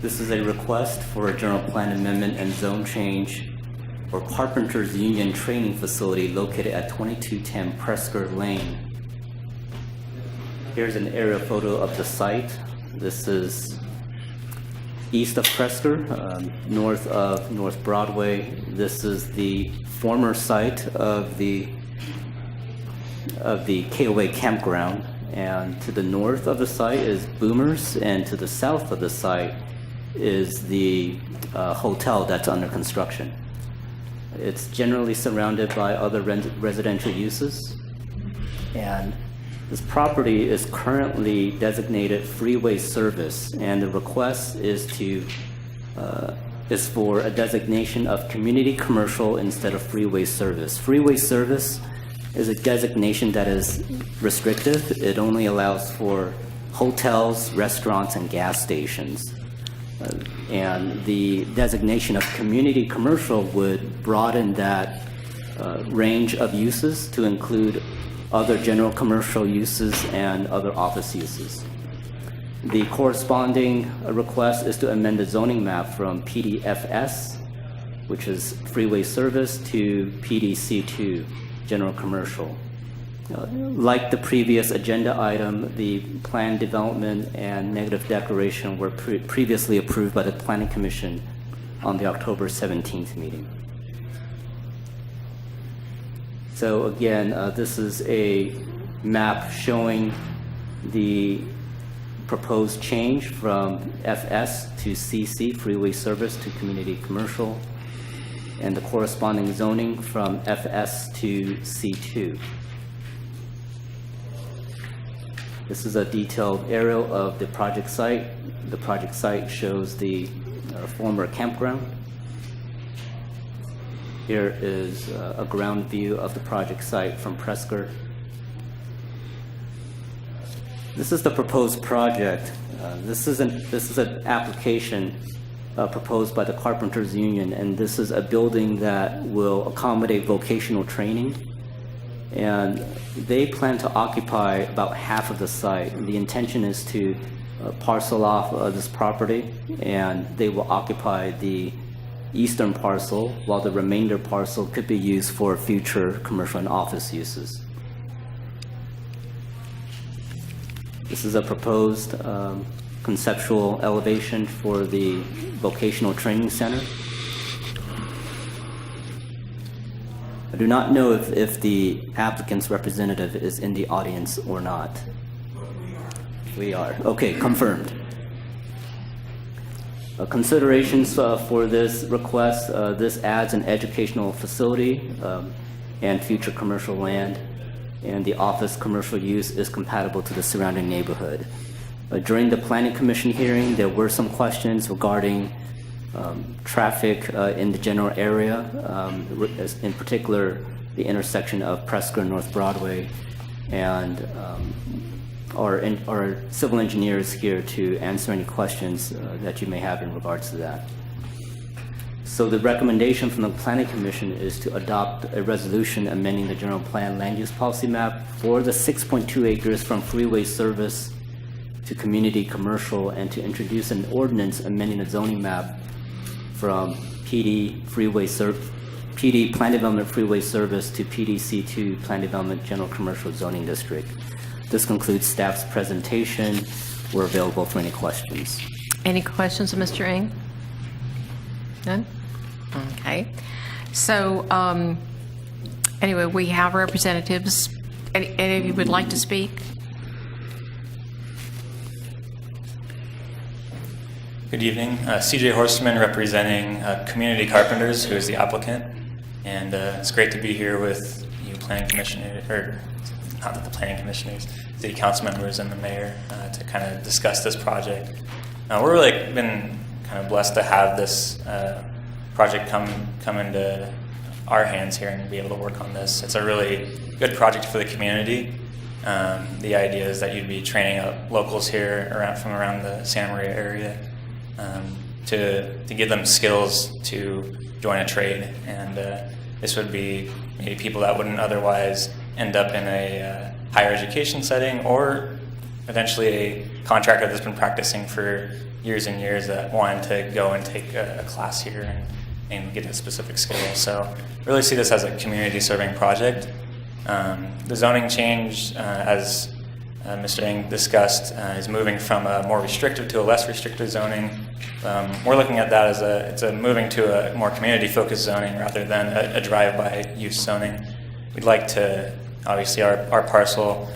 This is a request for a general plan amendment and zone change for Carpenters Union Training Facility located at 2210 Presker Lane. Here's an aerial photo of the site. This is east of Presker, north of North Broadway. This is the former site of the KOA campground. And to the north of the site is Boomers, and to the south of the site is the hotel that's under construction. It's generally surrounded by other residential uses, and this property is currently designated freeway service, and the request is for a designation of community commercial instead of freeway service. Freeway service is a designation that is restrictive. It only allows for hotels, restaurants, and gas stations. And the designation of community commercial would broaden that range of uses to include other general commercial uses and other office uses. The corresponding request is to amend the zoning map from PDFS, which is freeway service, to PDC2, general commercial. Like the previous agenda item, the plan development and negative declaration were previously approved by the Planning Commission on the October 17th meeting. So again, this is a map showing the proposed change from FS to CC, freeway service, to community commercial, and the corresponding zoning from FS to C2. This is a detailed aerial of the project site. The project site shows the former campground. Here is a ground view of the project site from Presker. This is the proposed project. This is an application proposed by the Carpenters Union, and this is a building that will accommodate vocational training. And they plan to occupy about half of the site. The intention is to parcel off this property, and they will occupy the eastern parcel, while the remainder parcel could be used for future commercial and office uses. This is a proposed conceptual elevation for the vocational training center. I do not know if the applicant's representative is in the audience or not. We are. Okay, confirmed. Considerations for this request, this adds an educational facility and future commercial land, and the office commercial use is compatible to the surrounding neighborhood. During the Planning Commission hearing, there were some questions regarding traffic in the general area, in particular the intersection of Presker and North Broadway, and our civil engineer is here to answer any questions that you may have in regards to that. So the recommendation from the Planning Commission is to adopt a resolution amending the general plan land use policy map for the 6.2 acres from freeway service to community commercial and to introduce an ordinance amending the zoning map from PD Plan Development Freeway Service to PDC2 Plan Development General Commercial Zoning District. This concludes staff's presentation. We're available for any questions. Any questions of Mr. Ng? None? Okay. So, anyway, we have representatives. Any of you would like to speak? Good evening. CJ Horstman representing Community Carpenters, who is the applicant. And it's great to be here with you planning commissioners, or not the planning commissioners, city council members and the mayor to kind of discuss this project. We're really been kind of blessed to have this project come into our hands here and be able to work on this. It's a really good project for the community. The idea is that you'd be training up locals here from around the Santa Maria area to give them skills to join a trade, and this would be maybe people that wouldn't otherwise end up in a higher education setting, or eventually a contractor that's been practicing for years and years that wanted to go and take a class here and get a specific skill. So really see this as a community serving project. The zoning change, as Mr. Ng discussed, is moving from a more restrictive to a less restrictive zoning. We're looking at that as it's a moving to a more community-focused zoning rather than a drive-by use zoning. We'd like to, obviously, our parcel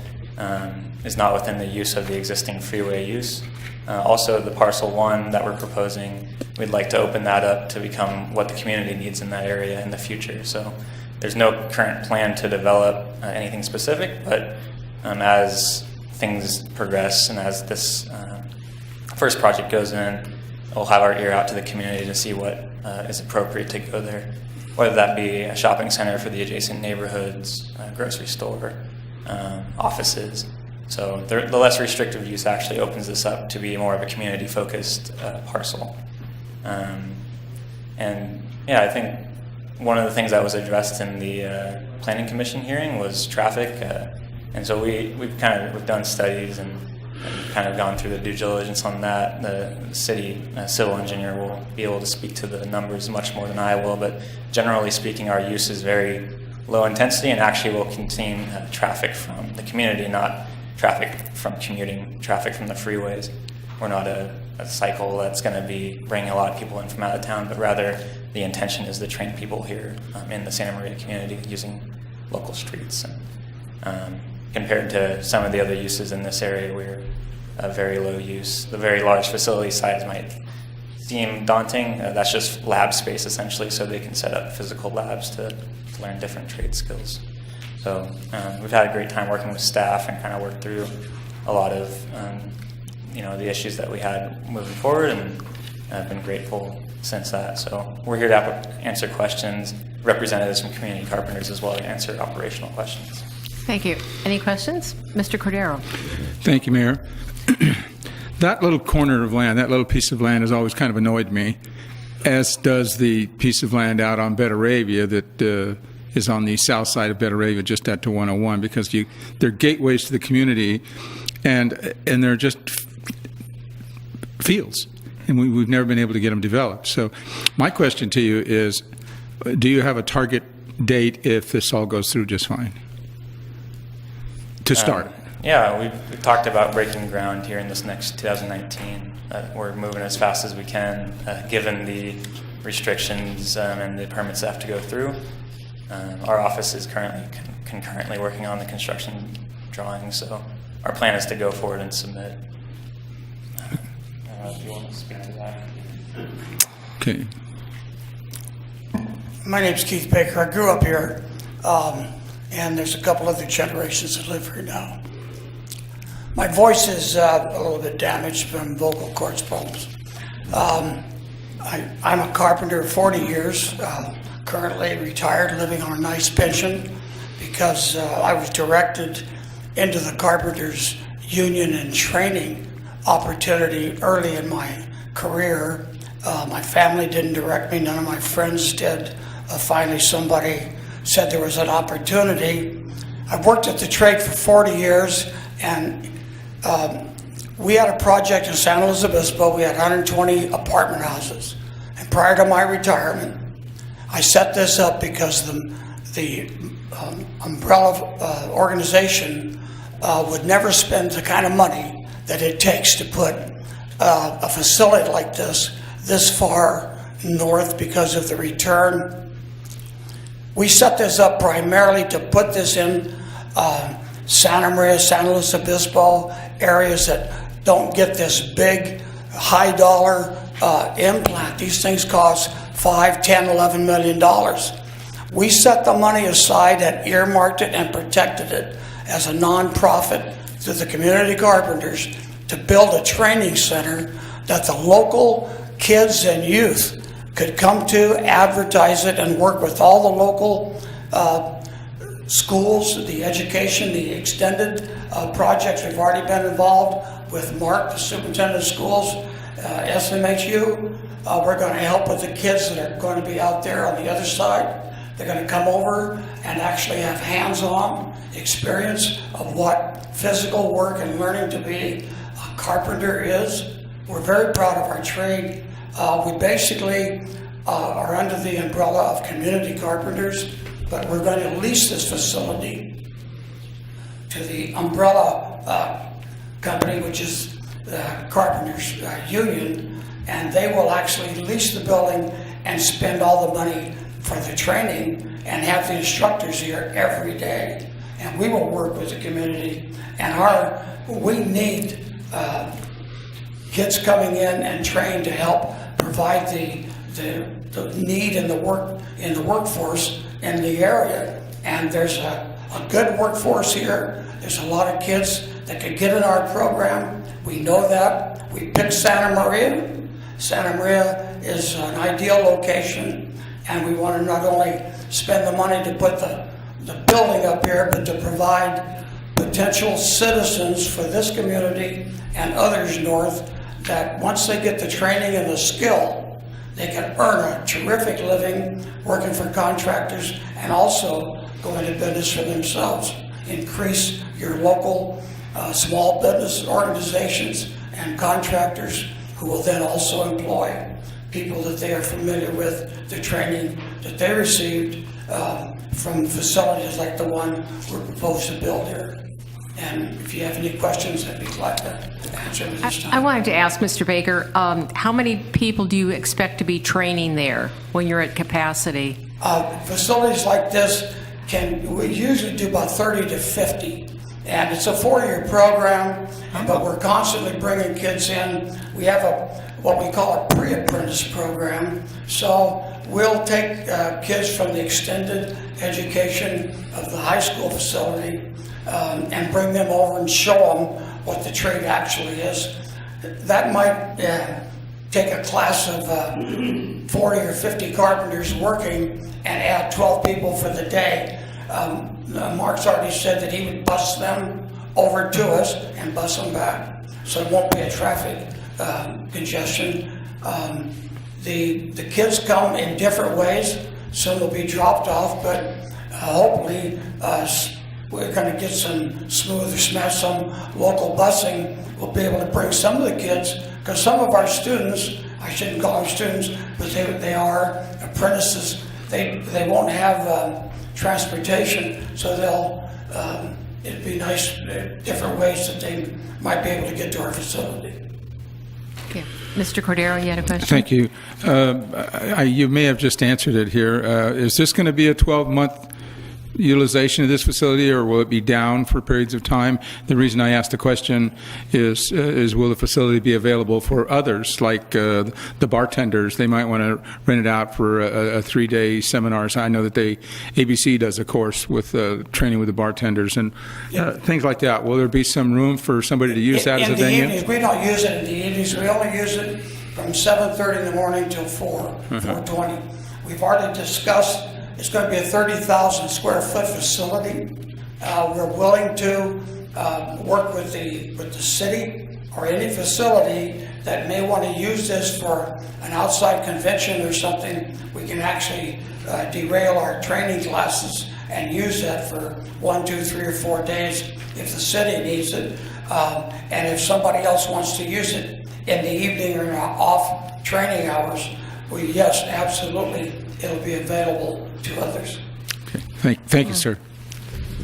is not within the use of the existing freeway use. Also, the parcel 1 that we're proposing, we'd like to open that up to become what the community needs in that area in the future. So there's no current plan to develop anything specific, but as things progress and as this first project goes in, we'll have our ear out to the community to see what is appropriate to go there, whether that be a shopping center for the adjacent neighborhoods, a grocery store, offices. So the less restrictive use actually opens this up to be more of a community-focused parcel. And yeah, I think one of the things that was addressed in the Planning Commission hearing was traffic. And so we've done studies and kind of gone through the due diligence on that. The city civil engineer will be able to speak to the numbers much more than I will, but generally speaking, our use is very low intensity and actually will contain traffic from the community, not traffic from commuting, traffic from the freeways. We're not a cycle that's going to be bringing a lot of people in from out of town, but rather the intention is to train people here in the Santa Maria community using local streets. And, compared to some of the other uses in this area, we're a very low use. The very large facility size might seem daunting. That's just lab space essentially, so they can set up physical labs to learn different trade skills. So we've had a great time working with staff and kind of worked through a lot of the issues that we had moving forward, and I've been grateful since that. So we're here to answer questions, representatives from Community Carpenters as well to answer operational questions. Thank you. Any questions? Mr. Cordero. Thank you, Mayor. That little corner of land, that little piece of land has always kind of annoyed me, as does the piece of land out on Betaravia that is on the south side of Betaravia, just at 101, because they're gateways to the community, and they're just fields, and we've never been able to get them developed. So my question to you is, do you have a target date if this all goes through just fine? To start. Yeah, we've talked about breaking ground here in this next 2019. We're moving as fast as we can, given the restrictions and the permits that have to go through. Our office is currently concurrently working on the construction drawings, so our plan is to go forward and submit. I don't know if you want to speak to that. Okay. My name's Keith Baker. I grew up here. And there's a couple other generations that live here now. My voice is a little bit damaged from vocal cords problems. I'm a carpenter 40 years, currently retired, living on a nice pension because I was directed into the Carpenters Union and training opportunity early in my career. My family didn't direct me, none of my friends did. Finally somebody said there was an opportunity. I've worked at the trade for 40 years, and we had a project in San Luis Obispo. We had 120 apartment houses. And prior to my retirement, I set this up because the umbrella organization would never spend the kind of money that it takes to put a facility like this far north because of the return. We set this up primarily to put this in Santa Maria, San Luis Obispo, areas that don't get this big, high dollar implant. These things cost $5, $10, $11 million. We set the money aside and earmarked it and protected it as a nonprofit through the community carpenters to build a training center that the local kids and youth could come to, advertise it, and work with all the local schools, the education, the extended projects. We've already been involved with Mark, the superintendent of schools, SMHU. We're going to help with the kids that are going to be out there on the other side. They're going to come over and actually have hands-on experience of what physical work and learning to be a carpenter is. We're very proud of our trade. We basically are under the umbrella of community carpenters, but we're going to lease this facility to the umbrella company, which is the Carpenters Union, and they will actually lease the building and spend all the money for the training and have the instructors here every day. And we will work with the community, and we need kids coming in and trained to help provide the need in the workforce in the area. And there's a good workforce here. There's a lot of kids that could get in our program. We know that. We picked Santa Maria. Santa Maria is an ideal location, and we want to not only spend the money to put the building up here, but to provide potential citizens for this community and others north that once they get the training and the skill, they can earn a terrific living working for contractors and also go into business for themselves. Increase your local small business organizations and contractors who will then also employ people that they are familiar with, the training that they received from facilities like the one we're proposed to build here. And if you have any questions, I'd be glad to answer them this time. I wanted to ask Mr. Baker, how many people do you expect to be training there when you're at capacity? Facilities like this we usually do about 30 to 50. And it's a 4-year program, but we're constantly bringing kids in. We have what we call a pre-apprentice program. So we'll take kids from the extended education of the high school facility and bring them over and show them what the trade actually is. That might take a class of 40 or 50 carpenters working and add 12 people for the day. Mark's already said that he would bus them over to us and bus them back, so it won't be a traffic congestion. The kids come in different ways. Some will be dropped off, but hopefully we're going to get some some local busing. We'll be able to bring some of the kids, because some of our students, I shouldn't call them students, but they are apprentices. They won't have transportation, so it'd be nice, different ways that they might be able to get to our facility. Okay. Mr. Cordero, you had a question? Thank you. You may have just answered it here. Is this going to be a 12-month utilization of this facility, or will it be down for periods of time? The reason I asked the question is will the facility be available for others, like the bartenders? They might want to rent it out for a 3-day seminar. So I know that ABC does a course with training with the bartenders and things like that. Will there be some room for somebody to use that as a venue? In the evenings, we don't use it in the evenings. We only use it from 7:30 in the morning till 4:20. We've already discussed. It's going to be a 30,000 square foot facility. We're willing to work with the city or any facility that may want to use this for an outside convention or something. We can actually derail our training classes and use that for 1, 2, 3, or 4 days if the city needs it. And if somebody else wants to use it in the evening or off training hours, yes, absolutely, it'll be available to others. Thank you, sir.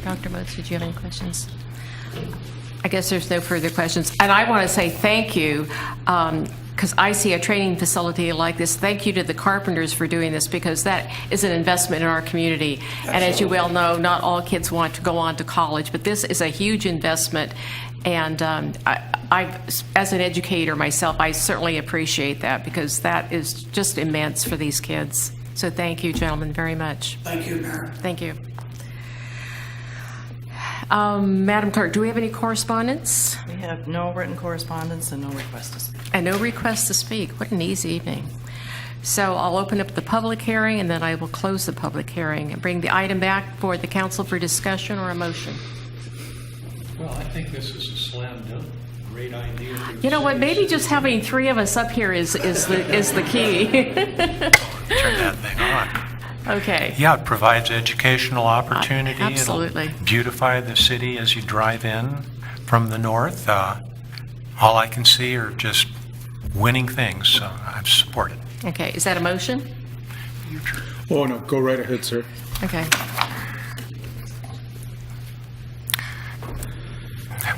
Dr. Motz, did you have any questions? I guess there's no further questions. And I want to say thank you, because I see a training facility like this. Thank you to the Carpenters for doing this, because that is an investment in our community. And as you well know, not all kids want to go on to college, but this is a huge investment. And I, as an educator myself, I certainly appreciate that, because that is just immense for these kids. So thank you, gentlemen, very much. Thank you, Mayor. Thank you. Madam Clerk, do we have any correspondence? We have no written correspondence and no request to speak. And no request to speak. What an easy evening. So I'll open up the public hearing, and then I will close the public hearing and bring the item back for the council for discussion or a motion. Well, I think this is a slam dunk. Great idea. You know what? Maybe just having three of us up here is the key. Turn that thing on. Okay. Yeah, it provides educational opportunity. Absolutely. It'll beautify the city as you drive in from the north. All I can see are just winning things, so I support it. Okay. Is that a motion? Oh, no, go right ahead, sir. Okay.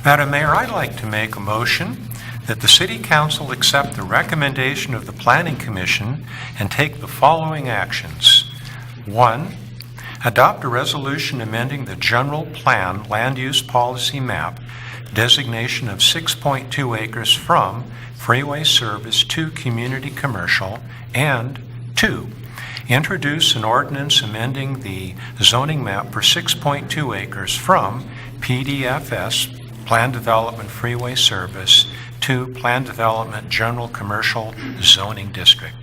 Madam Mayor, I'd like to make a motion that the City Council accept the recommendation of the Planning Commission and take the following actions. 1, adopt a resolution amending the general plan land use policy map designation of 6.2 acres from freeway service to community commercial, and 2, introduce an ordinance amending the zoning map for 6.2 acres from PDFS, Plan Development Freeway Service, to Plan Development General Commercial Zoning District.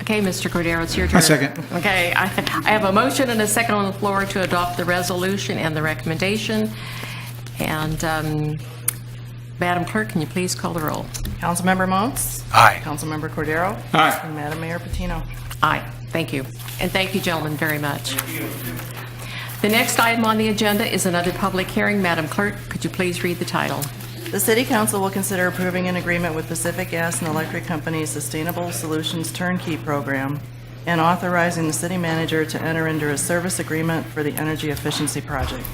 Okay, Mr. Cordero, it's your turn. A second. Okay, I have a motion and a second on the floor to adopt the resolution and the recommendation. And Madam Clerk, can you please call the roll? Councilmember Moats? Aye. Councilmember Cordero? Aye. And Madam Mayor Patino? Aye. Thank you. And thank you, gentlemen, very much. The next item on the agenda is another public hearing. Madam Clerk, could you please read the title? The City Council will consider approving an agreement with Pacific Gas and Electric Company's Sustainable Solutions Turnkey Program and authorizing the city manager to enter into a service agreement for the energy efficiency project.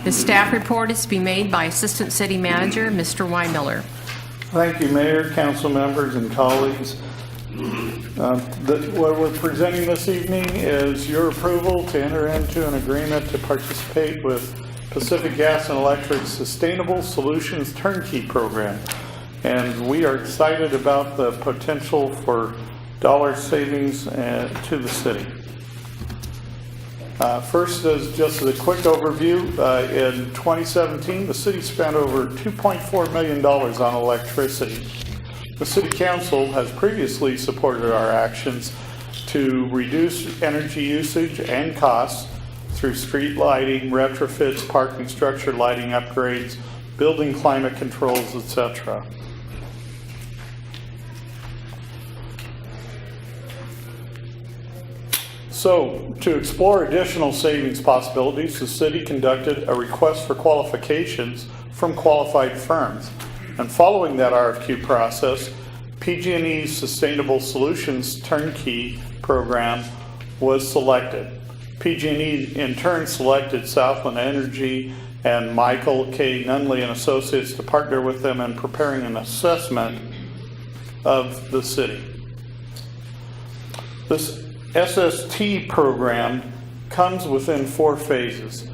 The staff report is to be made by Assistant City Manager, Mr. Wymiller. Thank you, Mayor, council members, and colleagues. What we're presenting this evening is your approval to enter into an agreement to participate with Pacific Gas and Electric's Sustainable Solutions Turnkey Program. And we are excited about the potential for dollar savings to the city. First, as just a quick overview, in 2017, the city spent over $2.4 million on electricity. The City Council has previously supported our actions to reduce energy usage and costs through street lighting, retrofits, parking structure lighting upgrades, building climate controls, etc. So, to explore additional savings possibilities, the city conducted a request for qualifications from qualified firms. And following that RFQ process, PG&E's Sustainable Solutions Turnkey Program was selected. PG&E in turn selected Southland Energy and Michael K. Nunley and Associates to partner with them in preparing an assessment of the city. This SST program comes within 4 phases.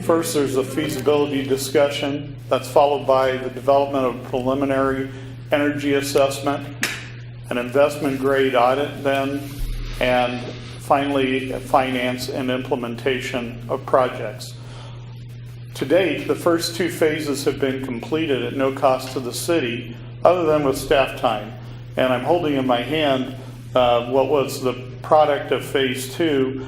First, there's a feasibility discussion that's followed by the development of preliminary energy assessment, an investment grade audit then, and finally finance and implementation of projects. To date, the first 2 phases have been completed at no cost to the city other than with staff time. And I'm holding in my hand what was the product of phase 2.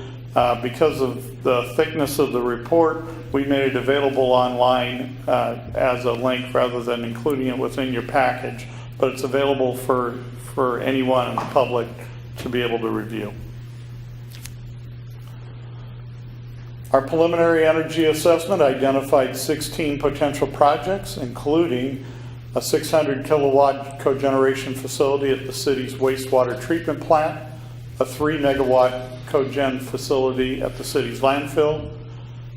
Because of the thickness of the report, we made it available online as a link rather than including it within your package. But it's available for anyone in the public to be able to review. Our preliminary energy assessment identified 16 potential projects, including a 600 kilowatt cogeneration facility at the city's wastewater treatment plant, a 3 megawatt cogen facility at the city's landfill,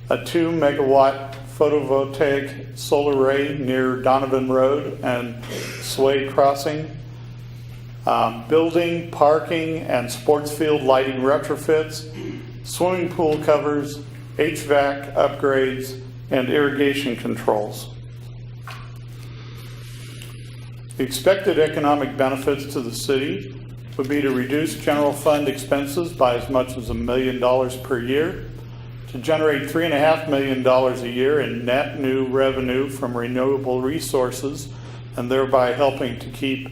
a 2 megawatt photovoltaic solar array near Donovan Road and Sway Crossing, building, parking, and sports field lighting retrofits, swimming pool covers, HVAC upgrades, and irrigation controls. The expected economic benefits to the city would be to reduce general fund expenses by as much as $1 million per year, to generate $3.5 million a year in net new revenue from renewable resources, and thereby helping to keep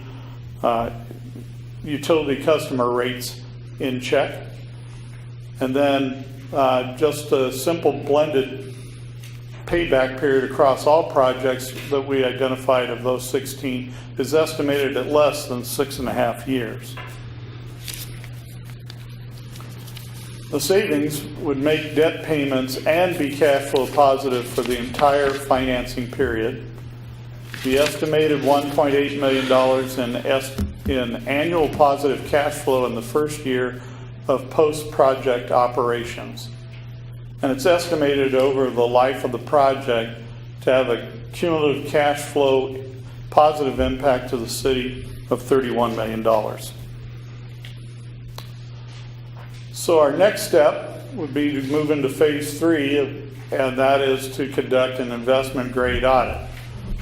utility customer rates in check. And then just a simple blended payback period across all projects that we identified of those 16 is estimated at less than 6.5 years. The savings would make debt payments and be cash flow positive for the entire financing period. The estimated $1.8 million in annual positive cash flow in the first year of post-project operations. And it's estimated over the life of the project to have a cumulative cash flow positive impact to the city of $31 million. So our next step would be to move into phase 3, and that is to conduct an investment grade audit.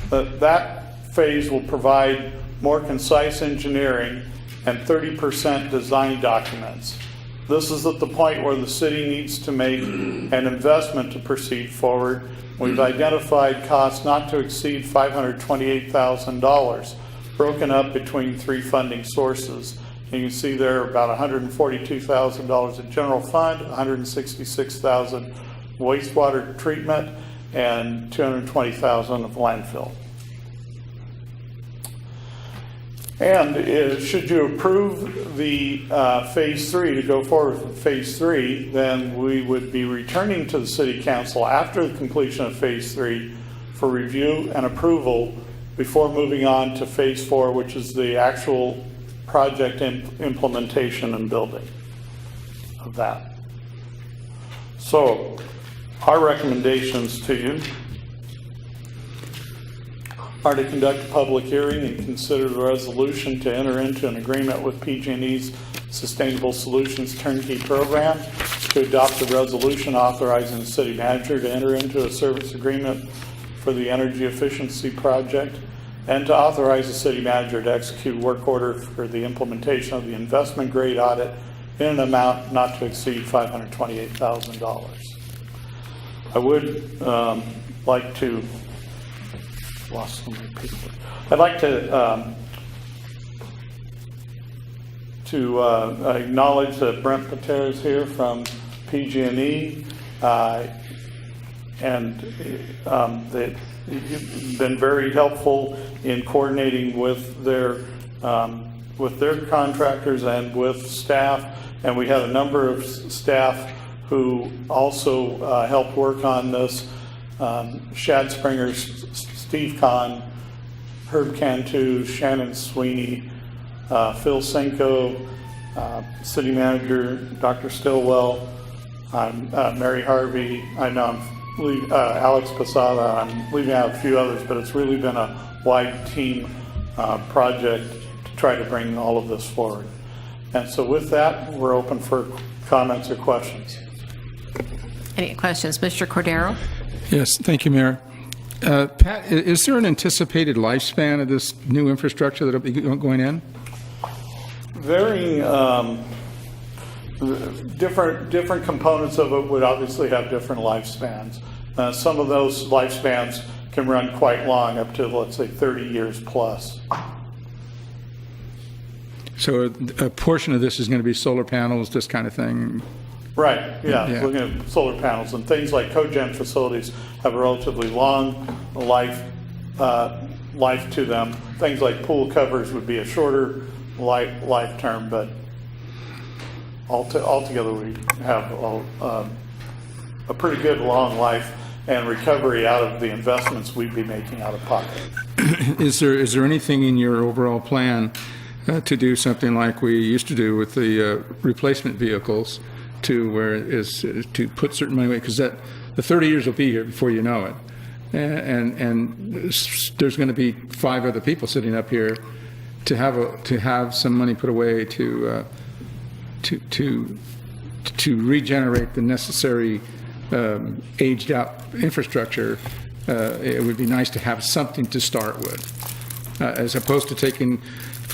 That phase will provide more concise engineering and 30% design documents. This is at the point where the city needs to make an investment to proceed forward. We've identified costs not to exceed $528,000, broken up between 3 funding sources. You can see there about $142,000 in general fund, $166,000 wastewater treatment, and $220,000 of landfill. And should you approve the phase 3 to go forward with phase 3, then we would be returning to the City Council after the completion of phase 3 for review and approval before moving on to phase 4, which is the actual project implementation and building of that. So our recommendations to you are to conduct a public hearing and consider the resolution to enter into an agreement with PG&E's Sustainable Solutions Turnkey Program, to adopt a resolution authorizing the city manager to enter into a service agreement for the energy efficiency project, and to authorize the city manager to execute work order for the implementation of the investment grade audit in an amount not to exceed $528,000. I would like to lost so many people. I'd like to acknowledge that Brent Pater is here from PG&E, and you've been very helpful in coordinating with their contractors and with staff. And we had a number of staff who also helped work on this. Shad Springer, Steve Kahn, Herb Cantu, Shannon Sweeney, Phil Senko, City Manager Dr. Stillwell, Mary Harvey, I know I'm Alex Posada, I'm leaving out a few others, but it's really been a wide team project to try to bring all of this forward. And so with that, we're open for comments or questions. Any questions? Mr. Cordero? Yes, thank you, Mayor. Pat, is there an anticipated lifespan of this new infrastructure that will be going in? Varying, different components of it would obviously have different lifespans. Some of those lifespans can run quite long, up to, let's say, 30 years plus. So a portion of this is going to be solar panels, this kind of thing? Right, yeah. Looking at solar panels and things like cogen facilities have a relatively long life to them. Things like pool covers would be a shorter life term, but altogether we have a pretty good long life and recovery out of the investments we'd be making out of pocket. Is there anything in your overall plan to do something like we used to do with the replacement vehicles, to where it is to put certain money away, because that the 30 years will be here before you know it, and there's going to be 5 other people sitting up here to have some money put away to regenerate the necessary aged out infrastructure. It would be nice to have something to start with, as opposed to taking,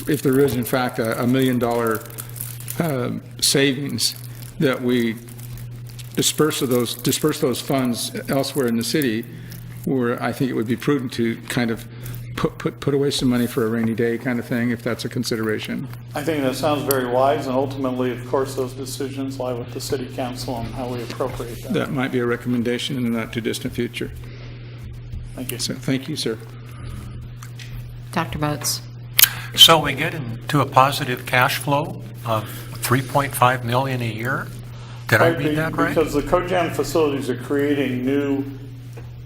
if there is in fact a $1 million savings, that we disperse those funds elsewhere in the city, where I think it would be prudent to kind of put away some money for a rainy day kind of thing, if that's a consideration. I think that sounds very wise, and ultimately, of course, those decisions lie with the city council on how we appropriate that. That might be a recommendation in the not too distant future. Thank you. So, thank you, sir. Dr. Moats. So we get into a positive cash flow of $3.5 million a year? Did I read that right? Because the cogen facilities are creating new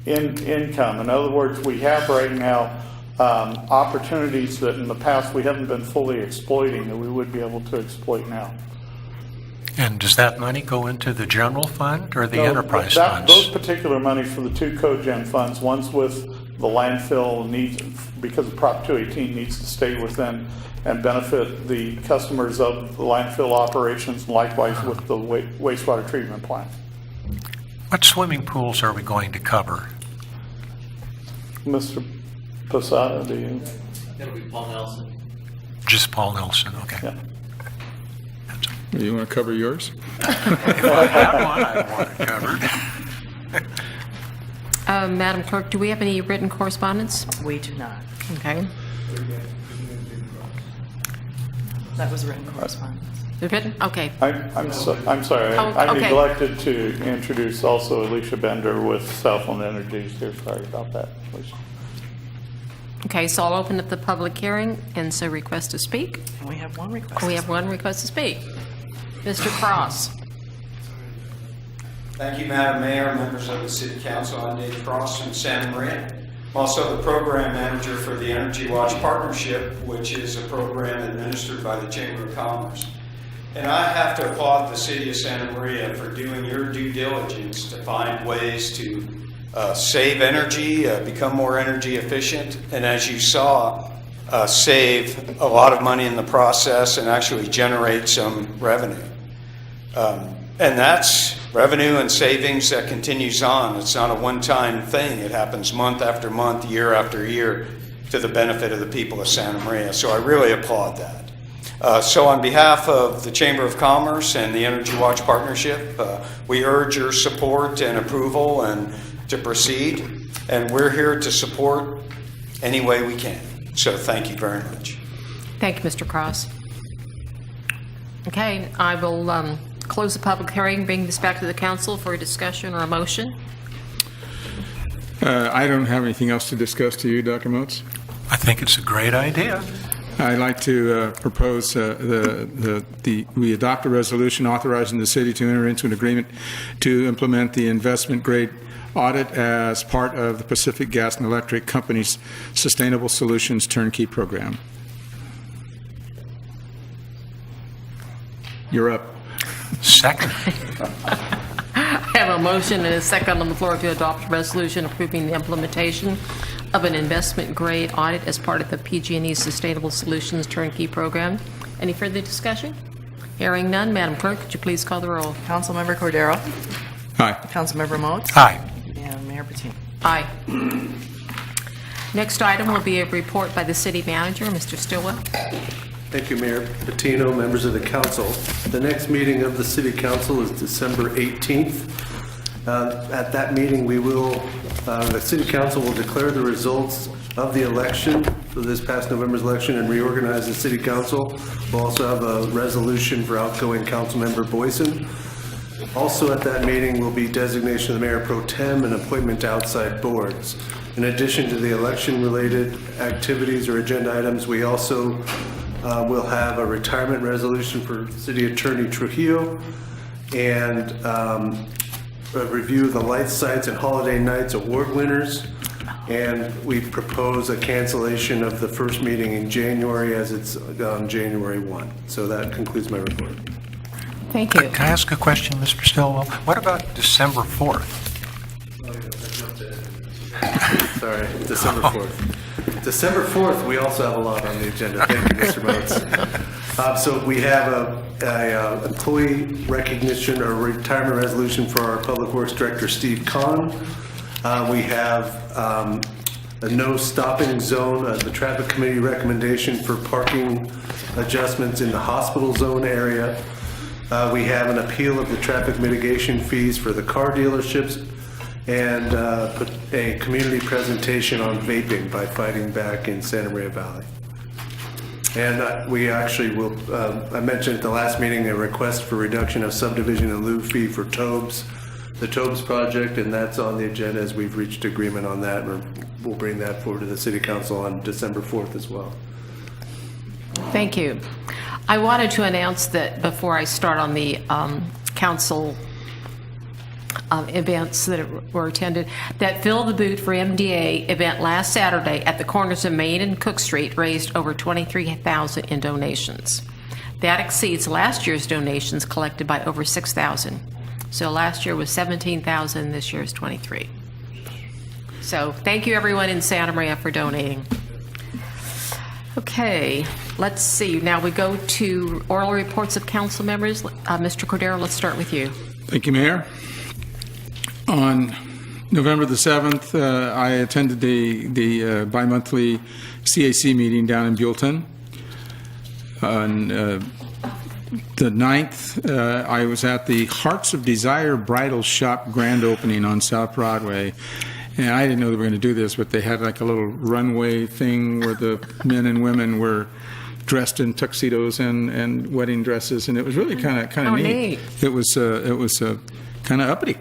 income. In other words, we have right now opportunities that in the past we haven't been fully exploiting, that we would be able to exploit now. And does that money go into the general fund or the No, enterprise funds? Those particular money for the 2 cogen funds, one's with the landfill needs, because of Prop 218 needs to stay within and benefit the customers of the landfill operations, and likewise with the wastewater treatment plant. What swimming pools are we going to cover? Mr. Posada, do you? It'll be Paul Nelson. Just Paul Nelson, okay. Yeah. You want to cover yours? If I had one, I'd want it covered. Madam Clerk, do we have any written correspondence? We do not. Okay. That was written correspondence. Written? Okay. I'm sorry, Oh, I okay. neglected to introduce also Alicia Bender with Southland Energies here. Sorry about that, Alicia. Okay, so I'll open up the public hearing, and so request to speak. And we have one request. We have one request to speak. Mr. Cross. Thank you, Madam Mayor, members of the City Council. I'm Dave Cross from Santa Maria. I'm also the program manager for the Energy Watch Partnership, which is a program administered by the Chamber of Commerce. And I have to applaud the City of Santa Maria for doing your due diligence to find ways to save energy, become more energy efficient, and as you saw, save a lot of money in the process and actually generate some revenue. And that's revenue and savings that continues on. It's not a one-time thing. It happens month after month, year after year, to the benefit of the people of Santa Maria. So I really applaud that. So on behalf of the Chamber of Commerce and the Energy Watch Partnership, we urge your support and approval and to proceed. And we're here to support any way we can. So thank you very much. Thank you, Mr. Cross. Okay, I will close the public hearing, bring this back to the council for a discussion or a motion. I don't have anything else to discuss to you, Dr. Moats. I think it's a great idea. I'd like to propose we adopt a resolution authorizing the city to enter into an agreement to implement the investment grade audit as part of the Pacific Gas and Electric Company's Sustainable Solutions Turnkey Program. You're up. Second. I have a motion and a second on the floor to adopt a resolution approving the implementation of an investment grade audit as part of the PG&E Sustainable Solutions Turnkey Program. Any further discussion? Hearing none, Madam Clerk, could you please call the roll? Councilmember Cordero? Aye. Councilmember Moats? Aye. And Mayor Patino? Aye. Next item will be a report by the city manager, Mr. Stillwell. Thank you, Mayor Patino, members of the council. The next meeting of the City Council is December 18th. At that meeting, the City Council will declare the results of the election for this past November's election and reorganize the City Council. We'll also have a resolution for outgoing Councilmember Boyson. Also at that meeting will be designation of the Mayor Pro Tem and appointment to outside boards. In addition to the election-related activities or agenda items, we also will have a retirement resolution for City Attorney Trujillo and a review of the Light Sites and Holiday Nights Award winners, and we propose a cancellation of the first meeting in January as it's on January 1. So that concludes my report. Thank you. Can I ask a question, Mr. Stillwell? What about December 4th? Sorry, December 4th. December 4th, we also have a lot on the agenda. Thank you, Mr. Motes. So we have a employee recognition or retirement resolution for our Public Works Director, Steve Kahn. We have a no stopping zone, the traffic committee recommendation for parking adjustments in the hospital zone area. We have an appeal of the traffic mitigation fees for the car dealerships, and a community presentation on vaping by Fighting Back in Santa Maria Valley. And we actually will, I mentioned at the last meeting, a request for reduction of subdivision in lieu fee for Tobes, the Tobes project, and that's on the agenda as we've reached agreement on that. We'll bring that forward to the City Council on December 4th as well. Thank you. I wanted to announce that before I start on the council events that were attended, that Fill the Boot for MDA event last Saturday at the corners of Main and Cook Street raised over $23,000 in donations. That exceeds last year's donations collected by over $6,000. So last year was $17,000, this year is $23,000. So thank you everyone in Santa Maria for donating. Okay, let's see. Now we go to oral reports of council members. Mr. Cordero, let's start with you. Thank you, Mayor. On November the 7th, I attended the bi-monthly CAC meeting down in Buellton. On the 9th, I was at the Hearts of Desire Bridal Shop grand opening on South Broadway. And I didn't know they were going to do this, but they had like a little runway thing where the men and women were dressed in tuxedos and wedding dresses, and it was really kind of neat. It was kind of uppity.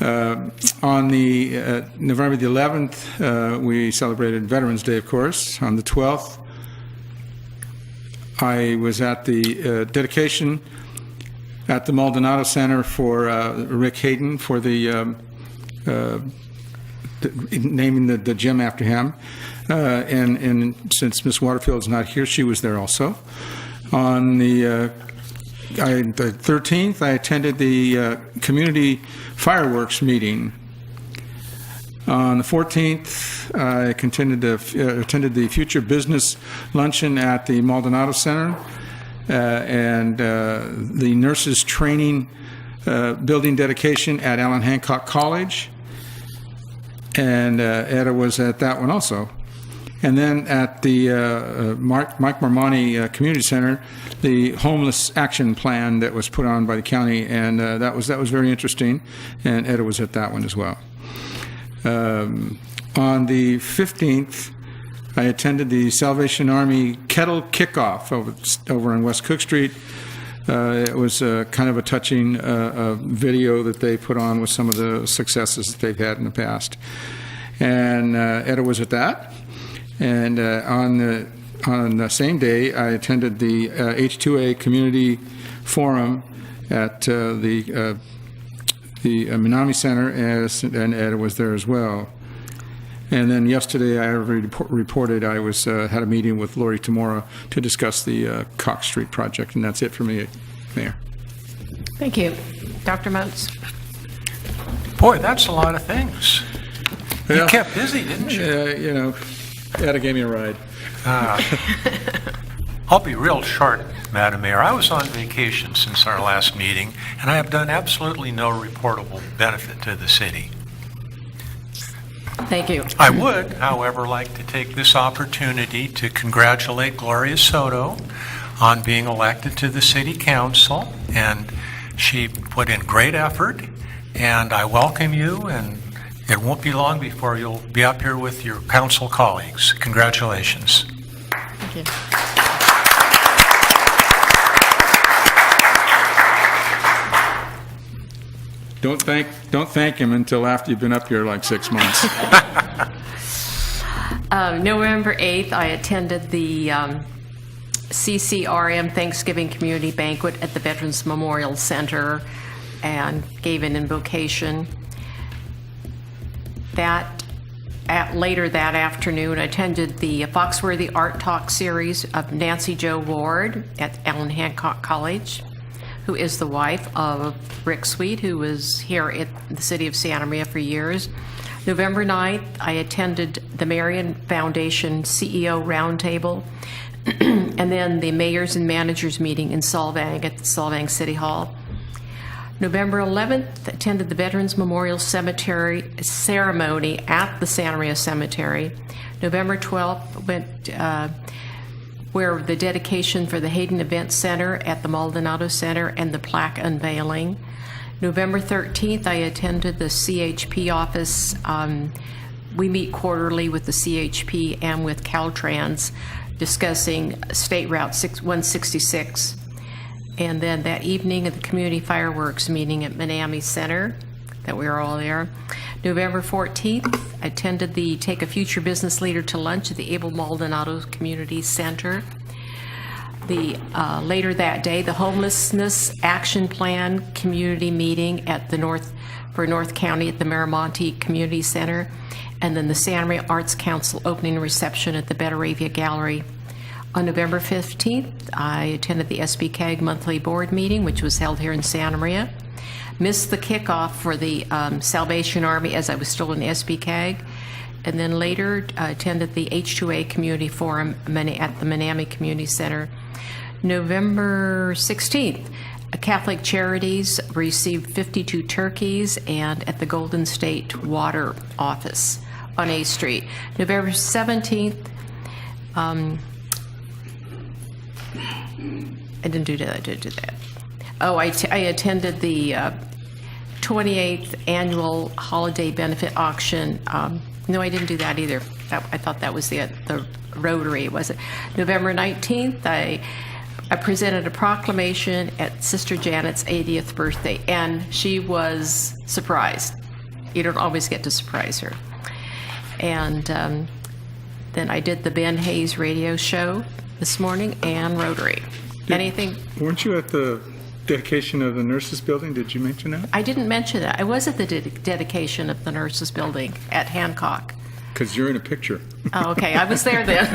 On the November the 11th, we celebrated Veterans Day, of course. On the 12th, I was at the dedication at the Maldonado Center for Rick Hayden for the naming the gym after him. And since Miss Waterfield's not here, she was there also. On the 13th, I attended the community fireworks meeting. On the 14th, I attended the Future Business Luncheon at the Maldonado Center and the Nurses Training Building dedication at Allen Hancock College. And Etta was at that one also. And then at the Mike Marmani Community Center, the homeless action plan that was put on by the county, and that was very interesting. And Etta was at that one as well. On the 15th, I attended the Salvation Army Kettle Kickoff over on West Cook Street. It was kind of a touching video that they put on with some of the successes that they've had in the past. And Etta was at that. And on the same day, I attended the H2A Community Forum at the Minami Center, and Etta was there as well. And then yesterday, I already reported I was had a meeting with Lori Tamora to discuss the Cox Street project, and that's it for me, Mayor. Thank you. Dr. Motes? Boy, that's a lot of things. You kept busy, didn't you? You know, Etta gave me a ride. I'll be real short, Madam Mayor. I was on vacation since our last meeting, and I have done absolutely no reportable benefit to the city. Thank you. I would, however, like to take this opportunity to congratulate Gloria Soto on being elected to the City Council, and she put in great effort, and I welcome you, and it won't be long before you'll be up here with your council colleagues. Congratulations. Thank you. Don't thank him until after you've been up here like 6 months. November 8th, I attended the CCRM Thanksgiving Community Banquet at the Veterans Memorial Center. and gave an invocation. Later that afternoon, I attended the Foxworthy Art Talk series of Nancy Jo Ward at Ellen Hancock College, who is the wife of Rick Sweet, who was here at the city of Santa Maria for years. November 9th, I attended the Marion Foundation CEO Roundtable, and then the Mayors and Managers meeting in Solvang at the Solvang City Hall. November 11th, attended the Veterans Memorial Cemetery ceremony at the Santa Maria Cemetery. November 12th, went where the dedication for the Hayden Event Center at the Maldonado Center and the plaque unveiling. November 13th, I attended the CHP office. We meet quarterly with the CHP and with Caltrans discussing State Route 166. And then that evening at the community fireworks meeting at Manami Center, that we were all there. November 14th, I attended the Take a Future Business Leader to Lunch at the Abel Maldonado Community Center. Later that day, the Homelessness Action Plan community meeting at the North County at the Miramonte Community Center, and then the Santa Maria Arts Council opening reception at the Betaravia Gallery. On November 15th, I attended the SBCAG monthly board meeting, which was held here in Santa Maria. Missed the kickoff for the Salvation Army as I was still in SBCAG. And then later attended the H2A Community Forum at the Manami Community Center. November 16th, Catholic Charities received 52 turkeys and at the Golden State Water Office on A Street. November 17th, I didn't do that. Oh, I attended the 28th annual holiday benefit auction. No, I didn't do that either. I thought that was the Rotary, was it? November 19th, I presented a proclamation at Sister Janet's 80th birthday, and she was surprised. You don't always get to surprise her. And then I did the Ben Hayes radio show this morning and Rotary. Anything? Weren't you at the dedication of the nurses' building? Did you mention that? I didn't mention that. I was at the dedication of the nurses' building at Hancock. Because you're in a picture. Oh, okay. I was there then.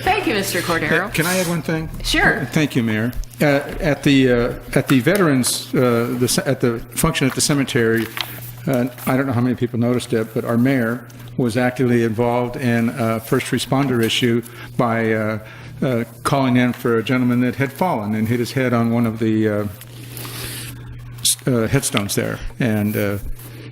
Thank you, Mr. Cordero. Can I add one thing? Sure. Thank you, Mayor. At the veterans, at the function at the cemetery, I don't know how many people noticed it, but our mayor was actively involved in a first responder issue by calling in for a gentleman that had fallen and hit his head on one of the headstones there. And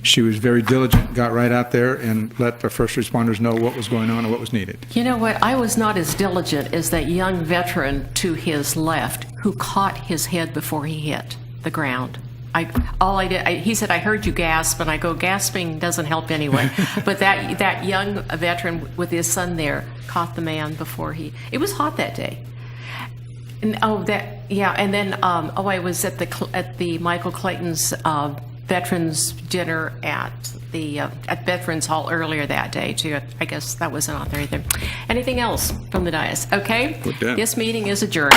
she was very diligent, got right out there and let the first responders know what was going on and what was needed. You know what? I was not as diligent as that young veteran to his left who caught his head before he hit the ground. He said, I heard you gasp, and I go, gasping doesn't help anyway. But that young veteran with his son there caught the man before it was hot that day. And and then I was at the Michael Clayton's Veterans Dinner at Veterans Hall earlier that day too. I guess that wasn't on there either. Anything else from the dais? Okay. We're done. This meeting is adjourned.